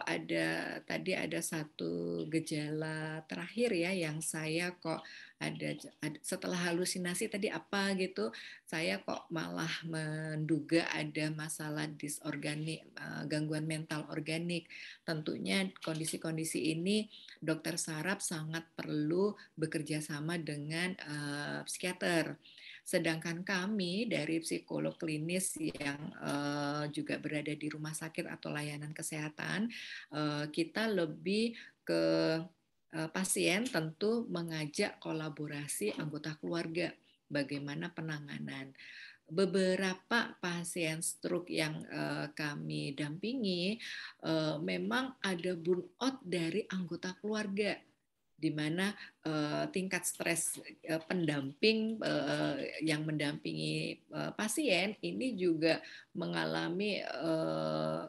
C: tadi ada satu gejala terakhir ya yang saya kok ada setelah halusinasi tadi apa gitu, saya kok malah menduga ada masalah disorganik, gangguan mental organik. Tentunya kondisi-kondisi ini dokter saraf sangat perlu bekerja sama dengan psikiater. Sedangkan kami dari psikolog klinis yang juga berada di rumah sakit atau layanan kesehatan, kita lebih ke pasien tentu mengajak kolaborasi anggota keluarga, bagaimana penanganan. Beberapa pasien stroke yang kami dampingi memang ada burnout dari anggota keluarga, di mana tingkat stres pendamping yang mendampingi pasien ini juga mengalami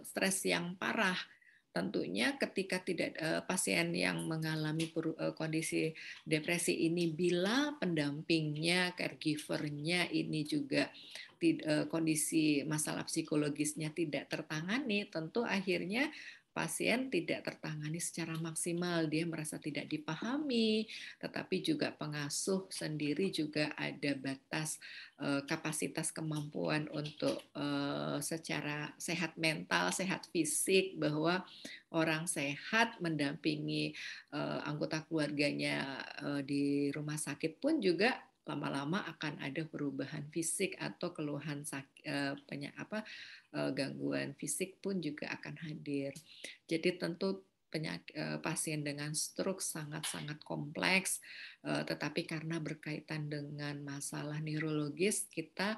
C: stres yang parah. Tentunya ketika pasien yang mengalami kondisi depresi ini, bila pendampingnya, caregiver-nya ini juga kondisi masalah psikologisnya tidak tertangani, tentu akhirnya pasien tidak tertangani secara maksimal, dia merasa tidak dipahami, tetapi juga pengasuh sendiri juga ada batas kapasitas kemampuan untuk secara sehat mental, sehat fisik, bahwa orang sehat mendampingi anggota keluarganya di rumah sakit pun juga lama-lama akan ada perubahan fisik atau keluhan gangguan fisik pun juga akan hadir. Jadi tentu pasien dengan stroke sangat-sangat kompleks, tetapi karena berkaitan dengan masalah neurologis, kita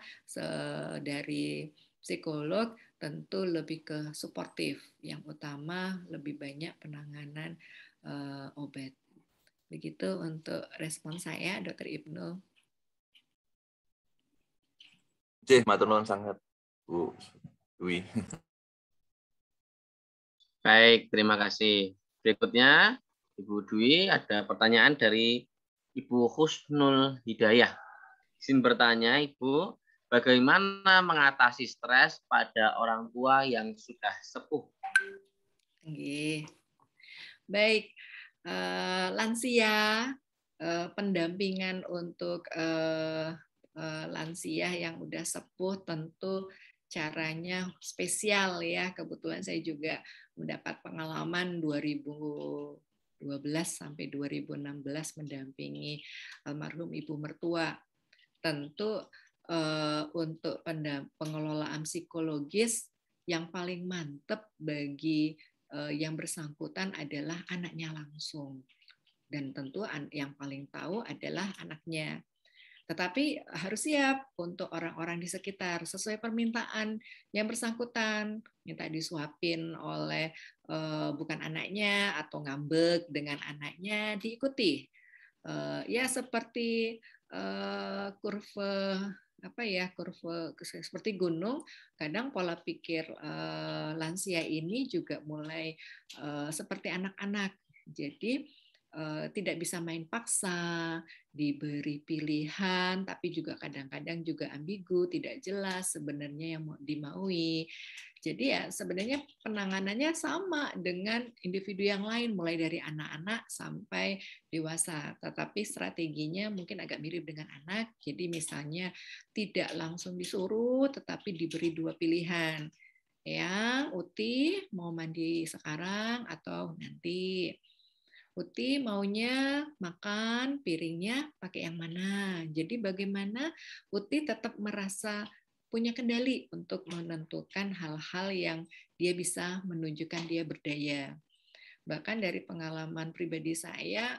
C: dari psikolog tentu lebih ke suportif. Yang utama lebih banyak penanganan obat. Begitu untuk respon saya, Dr. Ibnu.
D: Matur nuwun sangat, Bu Dwi.
B: Baik, terima kasih. Berikutnya, Ibu Dwi, ada pertanyaan dari Ibu Husnul Hidayah. Izin bertanya, Ibu, bagaimana mengatasi stres pada orang tua yang sudah sepuh?
C: Baik, lansia, pendampingan untuk lansia yang udah sepuh tentu caranya spesial ya. Kebetulan saya juga mendapat pengalaman 2012 sampai 2016 mendampingi almarhum ibu mertua. Tentu untuk pengelolaan psikologis yang paling mantap bagi yang bersangkutan adalah anaknya langsung. Dan tentu yang paling tahu adalah anaknya. Tetapi harus siap untuk orang-orang di sekitar sesuai permintaan yang bersangkutan, minta disuapin oleh bukan anaknya atau ngambek dengan anaknya, diikuti. Ya seperti kurva seperti gunung, kadang pola pikir lansia ini juga mulai seperti anak-anak. Jadi tidak bisa main paksa, diberi pilihan, tapi juga kadang-kadang juga ambigu, tidak jelas sebenarnya yang mau dimaui. Jadi ya sebenarnya penanganannya sama dengan individu yang lain, mulai dari anak-anak sampai dewasa. Tetapi strateginya mungkin agak mirip dengan anak. Jadi misalnya tidak langsung disuruh, tetapi diberi dua pilihan. Ya, Uti mau mandi sekarang atau nanti? Uti maunya makan piringnya pakai yang mana. Jadi bagaimana Uti tetap merasa punya kendali untuk menentukan hal-hal yang dia bisa menunjukkan dia berdaya. Bahkan dari pengalaman pribadi saya,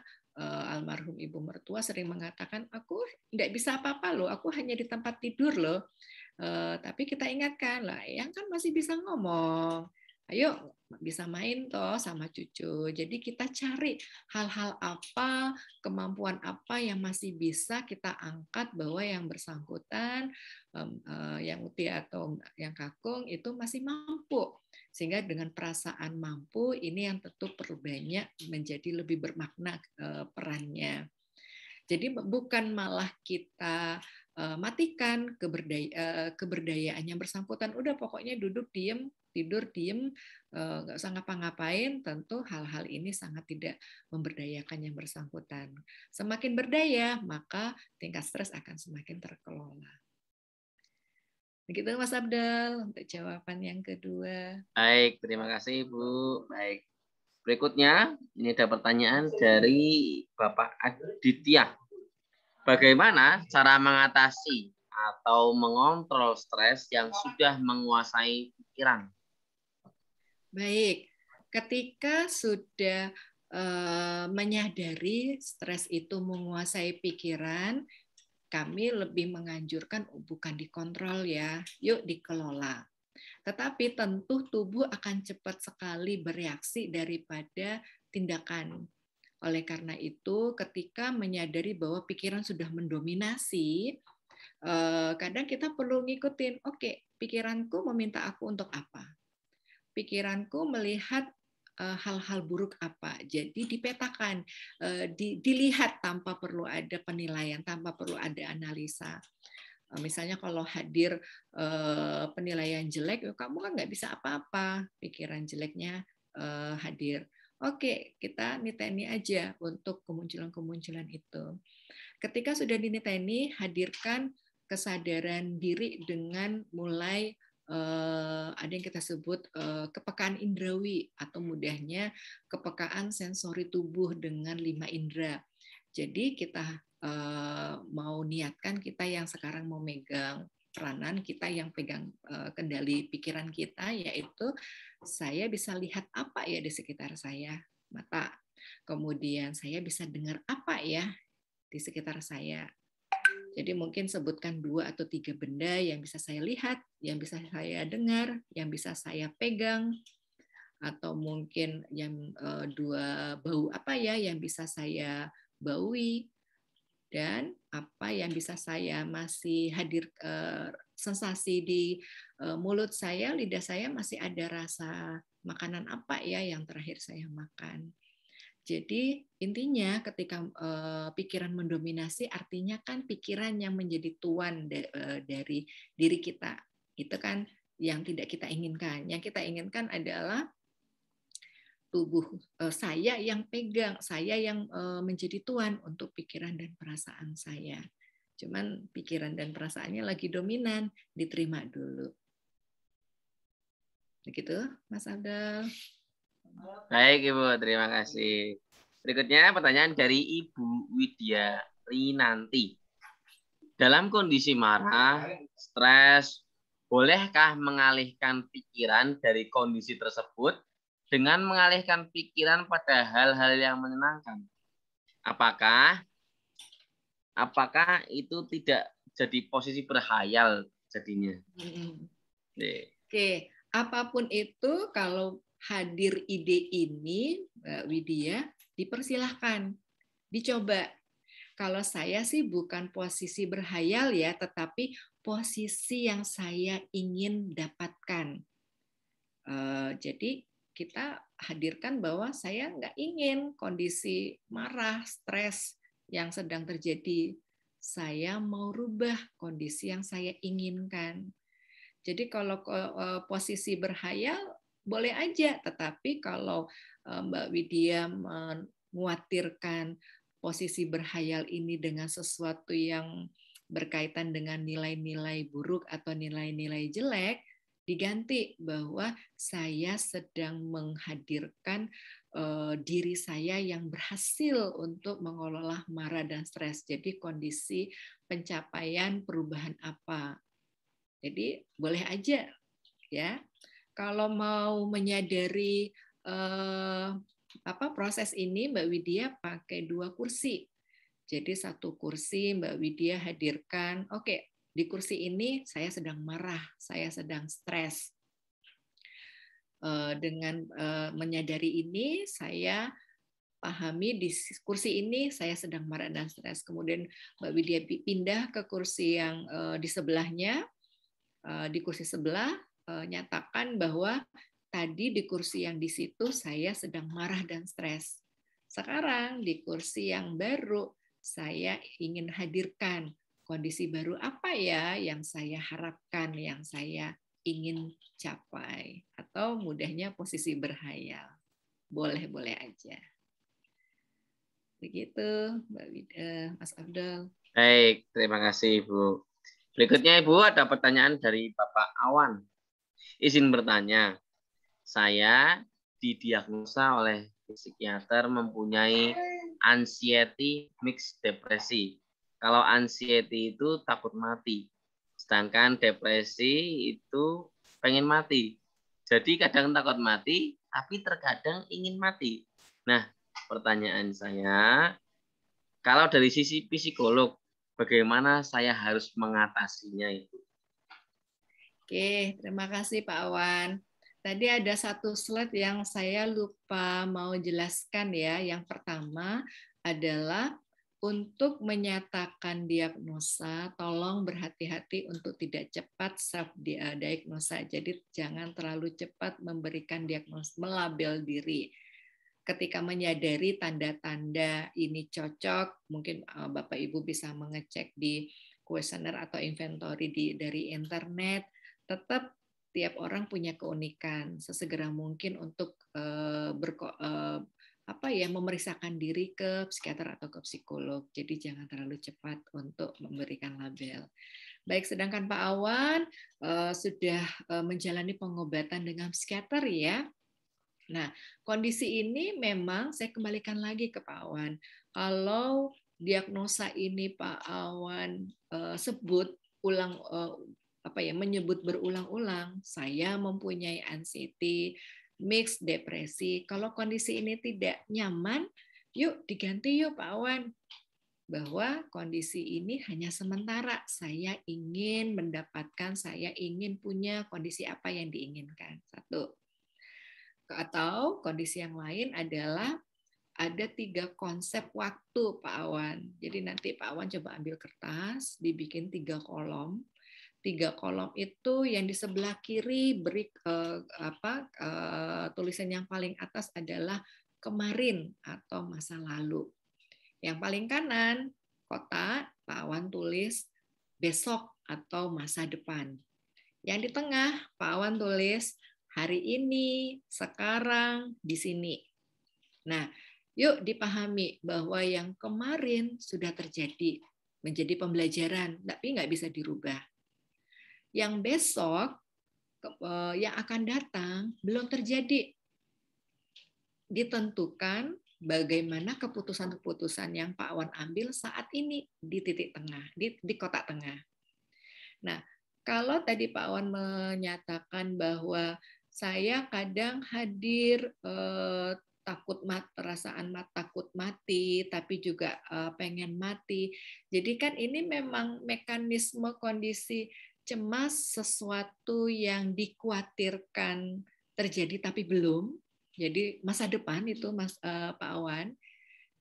C: almarhum ibu mertua sering mengatakan, aku tidak bisa apa-apa loh, aku hanya di tempat tidur loh. Tapi kita ingatkan lah, yang kan masih bisa ngomong. Ayo bisa main toh sama cucu. Jadi kita cari hal-hal apa, kemampuan apa yang masih bisa kita angkat bahwa yang bersangkutan, yang Uti atau yang Kakung itu masih mampu. Sehingga dengan perasaan mampu ini yang tentu perlu banyak menjadi lebih bermakna perannya. Jadi bukan malah kita matikan keberdayaan yang bersangkutan. Udah pokoknya duduk diem, tidur diem, nggak usah ngapa-ngapain. Tentu hal-hal ini sangat tidak memberdayakan yang bersangkutan. Semakin berdaya, maka tingkat stres akan semakin terkelola. Begitu Mas Abdel untuk jawaban yang kedua.
B: Baik, terima kasih Bu. Baik. Berikutnya, ini ada pertanyaan dari Bapak Aditya. Bagaimana cara mengatasi atau mengontrol stres yang sudah menguasai pikiran?
C: Baik, ketika sudah menyadari stres itu menguasai pikiran, kami lebih menganjurkan bukan dikontrol ya, yuk dikelola. Tetapi tentu tubuh akan cepat sekali bereaksi daripada tindakan. Oleh karena itu, ketika menyadari bahwa pikiran sudah mendominasi, kadang kita perlu ngikutin, oke, pikiranku meminta aku untuk apa? Pikiranku melihat hal-hal buruk apa. Jadi dipetakan, dilihat tanpa perlu ada penilaian, tanpa perlu ada analisa. Misalnya kalau hadir penilaian jelek, kamu kan nggak bisa apa-apa. Pikiran jeleknya hadir. Oke, kita niteni aja untuk kemunculan-kemunculan itu. Ketika sudah diniteni, hadirkan kesadaran diri dengan mulai ada yang kita sebut kepekaan indrawi atau mudahnya kepekaan sensori tubuh dengan 5 indera. Jadi kita mau niatkan kita yang sekarang mau megang peranan, kita yang pegang kendali pikiran kita, yaitu saya bisa lihat apa ya di sekitar saya, mata. Kemudian saya bisa dengar apa ya di sekitar saya. Jadi mungkin sebutkan 2 atau 3 benda yang bisa saya lihat, yang bisa saya dengar, yang bisa saya pegang, atau mungkin yang 2 bau apa ya yang bisa saya baui, dan apa yang bisa saya masih hadir sensasi di mulut saya, lidah saya masih ada rasa makanan apa ya yang terakhir saya makan. Jadi intinya ketika pikiran mendominasi artinya kan pikiran yang menjadi tuan dari diri kita. Itu kan yang tidak kita inginkan. Yang kita inginkan adalah tubuh saya yang pegang, saya yang menjadi tuan untuk pikiran dan perasaan saya. Cuman pikiran dan perasaannya lagi dominan, diterima dulu. Begitu, Mas Abdul.
B: Baik Ibu, terima kasih. Berikutnya pertanyaan dari Ibu Widya Rinanti. Dalam kondisi marah, stres, bolehkah mengalihkan pikiran dari kondisi tersebut dengan mengalihkan pikiran pada hal-hal yang menyenangkan? Apakah itu tidak jadi posisi berhayal jadinya?
C: Oke, apapun itu kalau hadir ide ini, Mbak Widya, dipersilahkan, dicoba. Kalau saya sih bukan posisi berhayal ya, tetapi posisi yang saya ingin dapatkan. Jadi kita hadirkan bahwa saya nggak ingin kondisi marah, stres yang sedang terjadi. Saya mau rubah kondisi yang saya inginkan. Jadi kalau posisi berhayal boleh aja, tetapi kalau Mbak Widya menguatirkan posisi berhayal ini dengan sesuatu yang berkaitan dengan nilai-nilai buruk atau nilai-nilai jelek, diganti bahwa saya sedang menghadirkan diri saya yang berhasil untuk mengelola marah dan stres. Jadi kondisi pencapaian perubahan apa. Jadi boleh aja ya. Kalau mau menyadari proses ini, Mbak Widya pakai 2 kursi. Jadi 1 kursi Mbak Widya hadirkan, oke, di kursi ini saya sedang marah, saya sedang stres. Dengan menyadari ini, saya pahami di kursi ini saya sedang marah dan stres. Kemudian Mbak Widya pindah ke kursi yang di sebelahnya. Di kursi sebelah, nyatakan bahwa tadi di kursi yang di situ saya sedang marah dan stres. Sekarang di kursi yang baru, saya ingin hadirkan kondisi baru apa ya yang saya harapkan, yang saya ingin capai. Atau mudahnya posisi berhayal. Boleh-boleh aja. Begitu, Mbak Widya, Mas Abdul.
B: Baik, terima kasih Ibu. Berikutnya Ibu ada pertanyaan dari Bapak Awan. Izin bertanya, saya didiagnosa oleh psikiater mempunyai anxiety mixed depresi. Kalau anxiety itu takut mati, sedangkan depresi itu pengen mati. Jadi kadang takut mati, tapi terkadang ingin mati. Nah, pertanyaan saya, kalau dari sisi psikolog, bagaimana saya harus mengatasinya itu?
C: Oke, terima kasih Pak Awan. Tadi ada 1 slide yang saya lupa mau jelaskan ya. Yang pertama adalah untuk menyatakan diagnosa, tolong berhati-hati untuk tidak cepat self-diagnosa. Jadi jangan terlalu cepat memberikan diagnosa, melabel diri. Ketika menyadari tanda-tanda ini cocok, mungkin Bapak Ibu bisa mengecek di kuesioner atau inventory dari internet. Tetap tiap orang punya keunikan. Sesegera mungkin untuk memeriksakan diri ke psikiater atau ke psikolog. Jadi jangan terlalu cepat untuk memberikan label. Baik, sedangkan Pak Awan sudah menjalani pengobatan dengan psikiater ya. Nah, kondisi ini memang saya kembalikan lagi ke Pak Awan. Kalau diagnosa ini Pak Awan sebut menyebut berulang-ulang, saya mempunyai anxiety, mixed depresi. Kalau kondisi ini tidak nyaman, yuk diganti yuk Pak Awan. Bahwa kondisi ini hanya sementara. Saya ingin mendapatkan, saya ingin punya kondisi apa yang diinginkan. Satu. Atau kondisi yang lain adalah ada 3 konsep waktu Pak Awan. Jadi nanti Pak Awan coba ambil kertas, dibikin 3 kolom. 3 kolom itu yang di sebelah kiri beri tulisan yang paling atas adalah kemarin atau masa lalu. Yang paling kanan kotak Pak Awan tulis besok atau masa depan. Yang di tengah Pak Awan tulis hari ini, sekarang, di sini. Nah, yuk dipahami bahwa yang kemarin sudah terjadi, menjadi pembelajaran, tapi nggak bisa dirubah. Yang besok, yang akan datang, belum terjadi. Ditentukan bagaimana keputusan-keputusan yang Pak Awan ambil saat ini di titik tengah, di kotak tengah. Nah, kalau tadi Pak Awan menyatakan bahwa saya kadang hadir perasaan takut mati, tapi juga pengen mati. Jadi kan ini memang mekanisme kondisi cemas, sesuatu yang dikhawatirkan terjadi tapi belum. Jadi masa depan itu Pak Awan.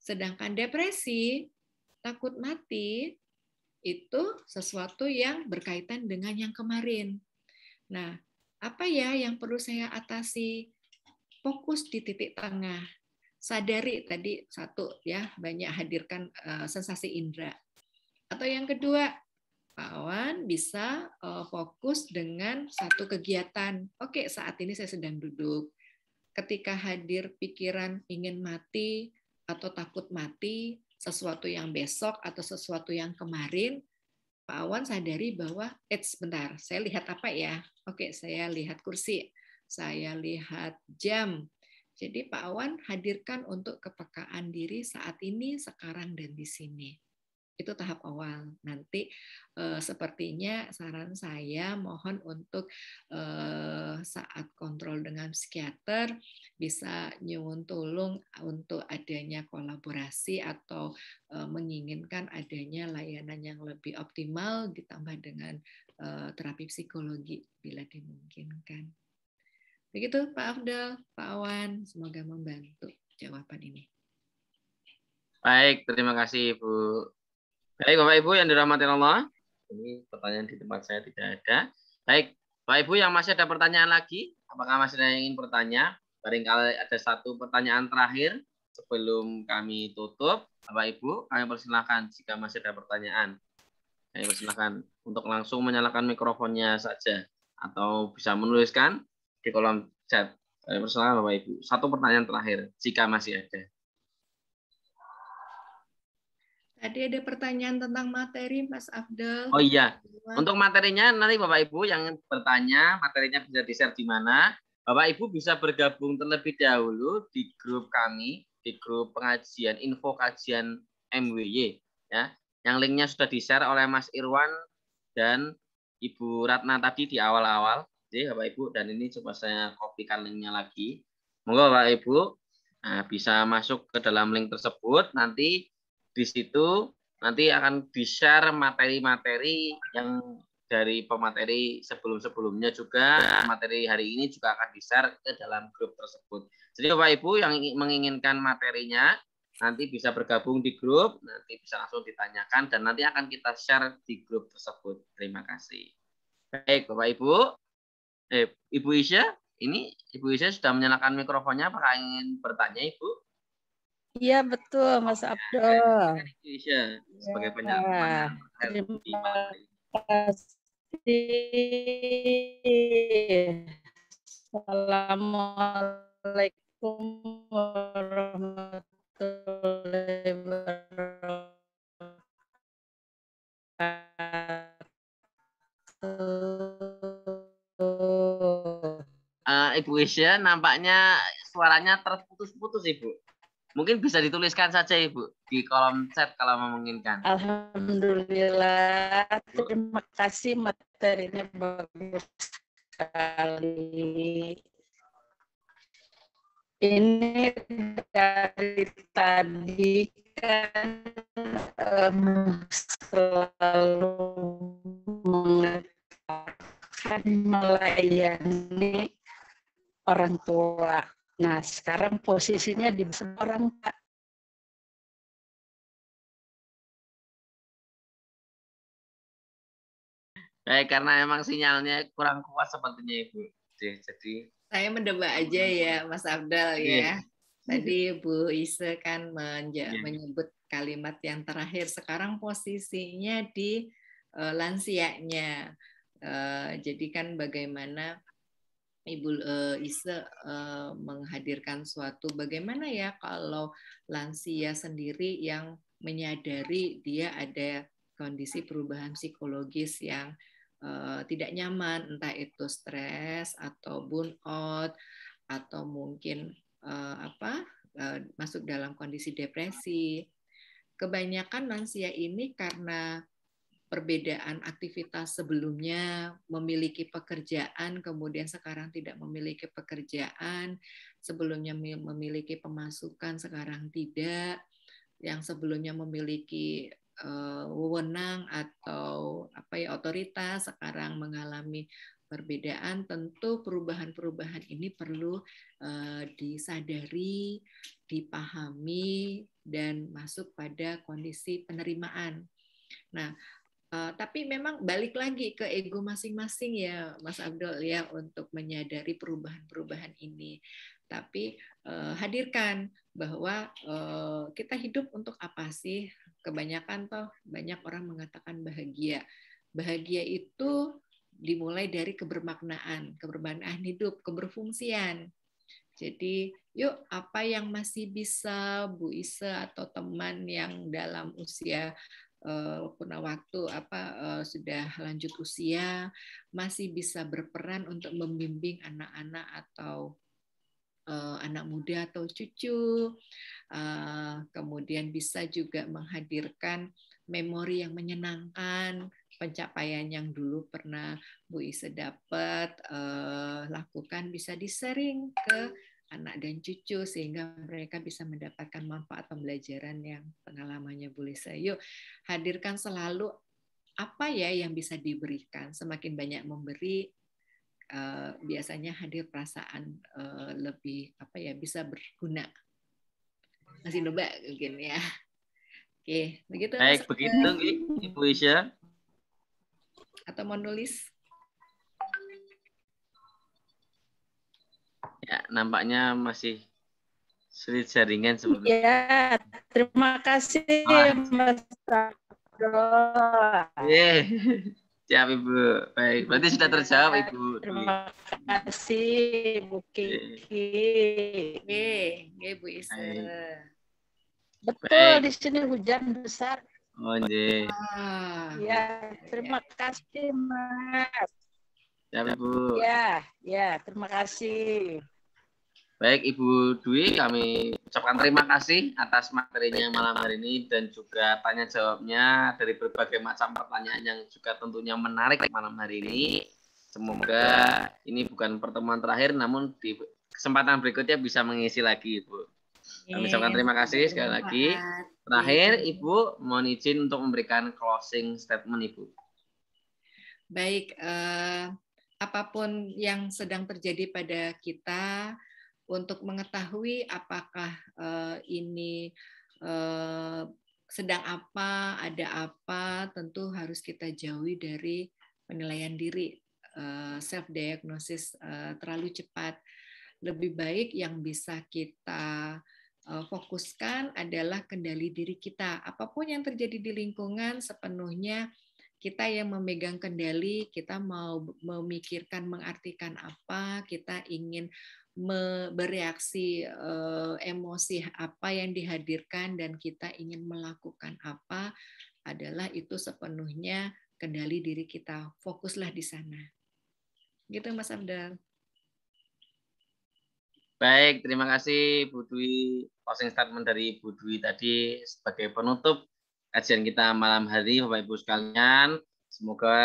C: Sedangkan depresi, takut mati, itu sesuatu yang berkaitan dengan yang kemarin. Nah, apa ya yang perlu saya atasi? Fokus di titik tengah. Sadari tadi satu ya, banyak hadirkan sensasi indera. Atau yang kedua, Pak Awan bisa fokus dengan satu kegiatan. Oke, saat ini saya sedang duduk. Ketika hadir pikiran ingin mati atau takut mati, sesuatu yang besok atau sesuatu yang kemarin, Pak Awan sadari bahwa, sebentar, saya lihat apa ya? Oke, saya lihat kursi, saya lihat jam. Jadi Pak Awan hadirkan untuk kepekaan diri saat ini, sekarang, dan di sini. Itu tahap awal. Nanti sepertinya saran saya mohon untuk saat kontrol dengan psikiater bisa nyuwun tulung untuk adanya kolaborasi atau menginginkan adanya layanan yang lebih optimal ditambah dengan terapi psikologi bila dimungkinkan. Begitu Pak Afdal, Pak Awan, semoga membantu jawaban ini.
B: Baik, terima kasih Ibu. Baik, Bapak Ibu yang dirahmati Allah. Ini pertanyaan di tempat saya tidak ada. Baik, Bapak Ibu yang masih ada pertanyaan lagi, apakah masih ada yang ingin bertanya? Barangkali ada satu pertanyaan terakhir sebelum kami tutup. Bapak Ibu, kami persilahkan jika masih ada pertanyaan. Kami persilahkan untuk langsung menyalakan mikrofonnya saja atau bisa menuliskan di kolom chat. Kami persilahkan Bapak Ibu. Satu pertanyaan terakhir jika masih ada.
C: Tadi ada pertanyaan tentang materi, Mas Afdal.
B: Oh iya, untuk materinya nanti Bapak Ibu yang bertanya, materinya bisa di-share di mana. Bapak Ibu bisa bergabung terlebih dahulu di grup kami, di grup pengajian, info kajian MWY. Ya, yang linknya sudah di-share oleh Mas Irwan dan Ibu Ratna tadi di awal-awal. Jadi Bapak Ibu, dan ini coba saya kopikan linknya lagi. Monggo Bapak Ibu bisa masuk ke dalam link tersebut, nanti di situ nanti akan di-share materi-materi yang dari pemateri sebelum-sebelumnya juga, materi hari ini juga akan di-share ke dalam grup tersebut. Jadi Bapak Ibu yang menginginkan materinya nanti bisa bergabung di grup, nanti bisa langsung ditanyakan dan nanti akan kita share di grup tersebut. Terima kasih. Baik Bapak Ibu, Ibu Isya, ini Ibu Isya sudah menyalakan mikrofonnya, apakah ingin bertanya Ibu?
E: Iya betul Mas Abdul.
B: Indonesia sebagai penyampaian.
E: Terima kasih. Assalamualaikum warahmatullahi wabarakatuh.
B: Ibu Isya, nampaknya suaranya terputus-putus, Ibu. Mungkin bisa dituliskan saja, Ibu, di kolom chat kalau memungkinkan.
E: Alhamdulillah, terima kasih, materinya bagus sekali. Ini dari tadi kan selalu mengatakan melayani orang tua. Nah, sekarang posisinya di orang tua.
B: Baik, karena emang sinyalnya kurang kuat sepertinya, Ibu. Jadi
C: Saya mendebak aja ya, Mas Afdal
B: iya.
C: ya. Tadi Bu Ise kan
B: Iya.
C: menyebut kalimat yang terakhir. Sekarang posisinya di lansianya. Jadi kan bagaimana Ibu Ise menghadirkan suatu bagaimana ya kalau lansia sendiri yang menyadari dia ada kondisi perubahan psikologis yang tidak nyaman, entah itu stres atau burnout atau mungkin masuk dalam kondisi depresi. Kebanyakan lansia ini karena perbedaan aktivitas sebelumnya, memiliki pekerjaan, kemudian sekarang tidak memiliki pekerjaan, sebelumnya memiliki pemasukan, sekarang tidak, yang sebelumnya memiliki wewenang atau otoritas, sekarang mengalami perbedaan. Tentu perubahan-perubahan ini perlu disadari, dipahami, dan masuk pada kondisi penerimaan. Nah, tapi memang balik lagi ke ego masing-masing ya, Mas Abdul ya, untuk menyadari perubahan-perubahan ini. Tapi hadirkan bahwa kita hidup untuk apa sih? Kebanyakan banyak orang mengatakan bahagia. Bahagia itu dimulai dari kebermaknaan hidup, keberfungsian. Jadi, yuk apa yang masih bisa Bu Ise atau teman yang dalam usia punah waktu sudah lanjut usia masih bisa berperan untuk membimbing anak-anak atau anak muda atau cucu, kemudian bisa juga menghadirkan memori yang menyenangkan, pencapaian yang dulu pernah Bu Ise dapat lakukan bisa di-sharing ke anak dan cucu sehingga mereka bisa mendapatkan manfaat pembelajaran yang pengalamannya Bu Ise. Yuk, hadirkan selalu apa ya yang bisa diberikan. Semakin banyak memberi, biasanya hadir perasaan lebih bisa berguna. Masih nebak mungkin ya. Oke, begitu.
B: Baik, begitu Ibu Isya.
C: Atau mau nulis?
B: Ya, nampaknya masih sulit jaringan seperti.
E: Ya, terima kasih Mas Abdul.
B: Siap Ibu. Baik, berarti sudah terjawab Ibu.
E: Terima kasih Bu Kiki.
C: Oke, Bu Ise.
E: Betul, di sini hujan besar.
B: Oh, iya.
E: Ya, terima kasih Mas.
B: Siap Ibu.
E: Ya, terima kasih.
B: Baik Ibu Dwi, kami ucapkan terima kasih atas materinya malam hari ini dan juga tanya jawabnya dari berbagai macam pertanyaan yang juga tentunya menarik malam hari ini. Semoga ini bukan pertemuan terakhir, namun di kesempatan berikutnya bisa mengisi lagi Ibu. Kami ucapkan terima kasih sekali lagi. Terakhir Ibu, mohon izin untuk memberikan closing statement Ibu.
C: Baik, apapun yang sedang terjadi pada kita, untuk mengetahui apakah ini sedang apa, ada apa, tentu harus kita jauhi dari penilaian diri, self-diagnosis terlalu cepat. Lebih baik yang bisa kita fokuskan adalah kendali diri kita. Apapun yang terjadi di lingkungan, sepenuhnya kita yang memegang kendali, kita mau memikirkan, mengartikan apa, kita ingin bereaksi emosi apa yang dihadirkan dan kita ingin melakukan apa, adalah itu sepenuhnya kendali diri kita. Fokuslah di sana. Gitu Mas Abdal.
B: Baik, terima kasih Bu Dwi. Closing statement dari Bu Dwi tadi sebagai penutup kajian kita malam hari, Bapak Ibu sekalian. Semoga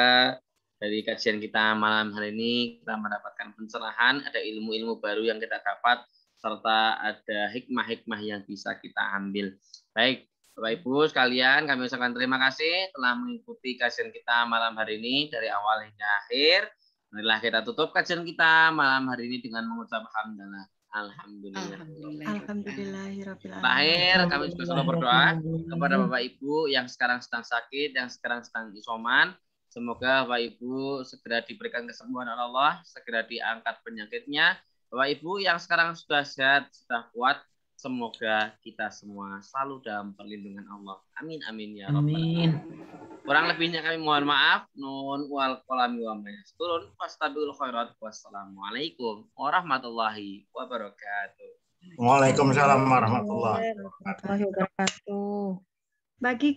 B: dari kajian kita malam hari ini kita mendapatkan pencerahan, ada ilmu-ilmu baru yang kita dapat, serta ada hikmah-hikmah yang bisa kita ambil. Baik, Bapak Ibu sekalian, kami ucapkan terima kasih telah mengikuti kajian kita malam hari ini dari awal hingga akhir. Marilah kita tutup kajian kita malam hari ini dengan mengucap hamdalah. Alhamdulillah. Terakhir, kami juga selalu berdoa kepada Bapak Ibu yang sekarang sedang sakit, yang sekarang sedang isoman. Semoga Bapak Ibu segera diberikan kesembuhan oleh Allah, segera diangkat penyakitnya. Bapak Ibu yang sekarang sudah sehat, sudah kuat, semoga kita semua selalu dalam perlindungan Allah. Amin, amin ya Rabbal alamin. Kurang lebihnya kami mohon maaf. Nun wal qalami wa ma yasturun. Fastabiqul khairat. Wassalamualaikum warahmatullahi wabarakatuh.
F: Waalaikumsalam warahmatullahi wabarakatuh.
A: Bagi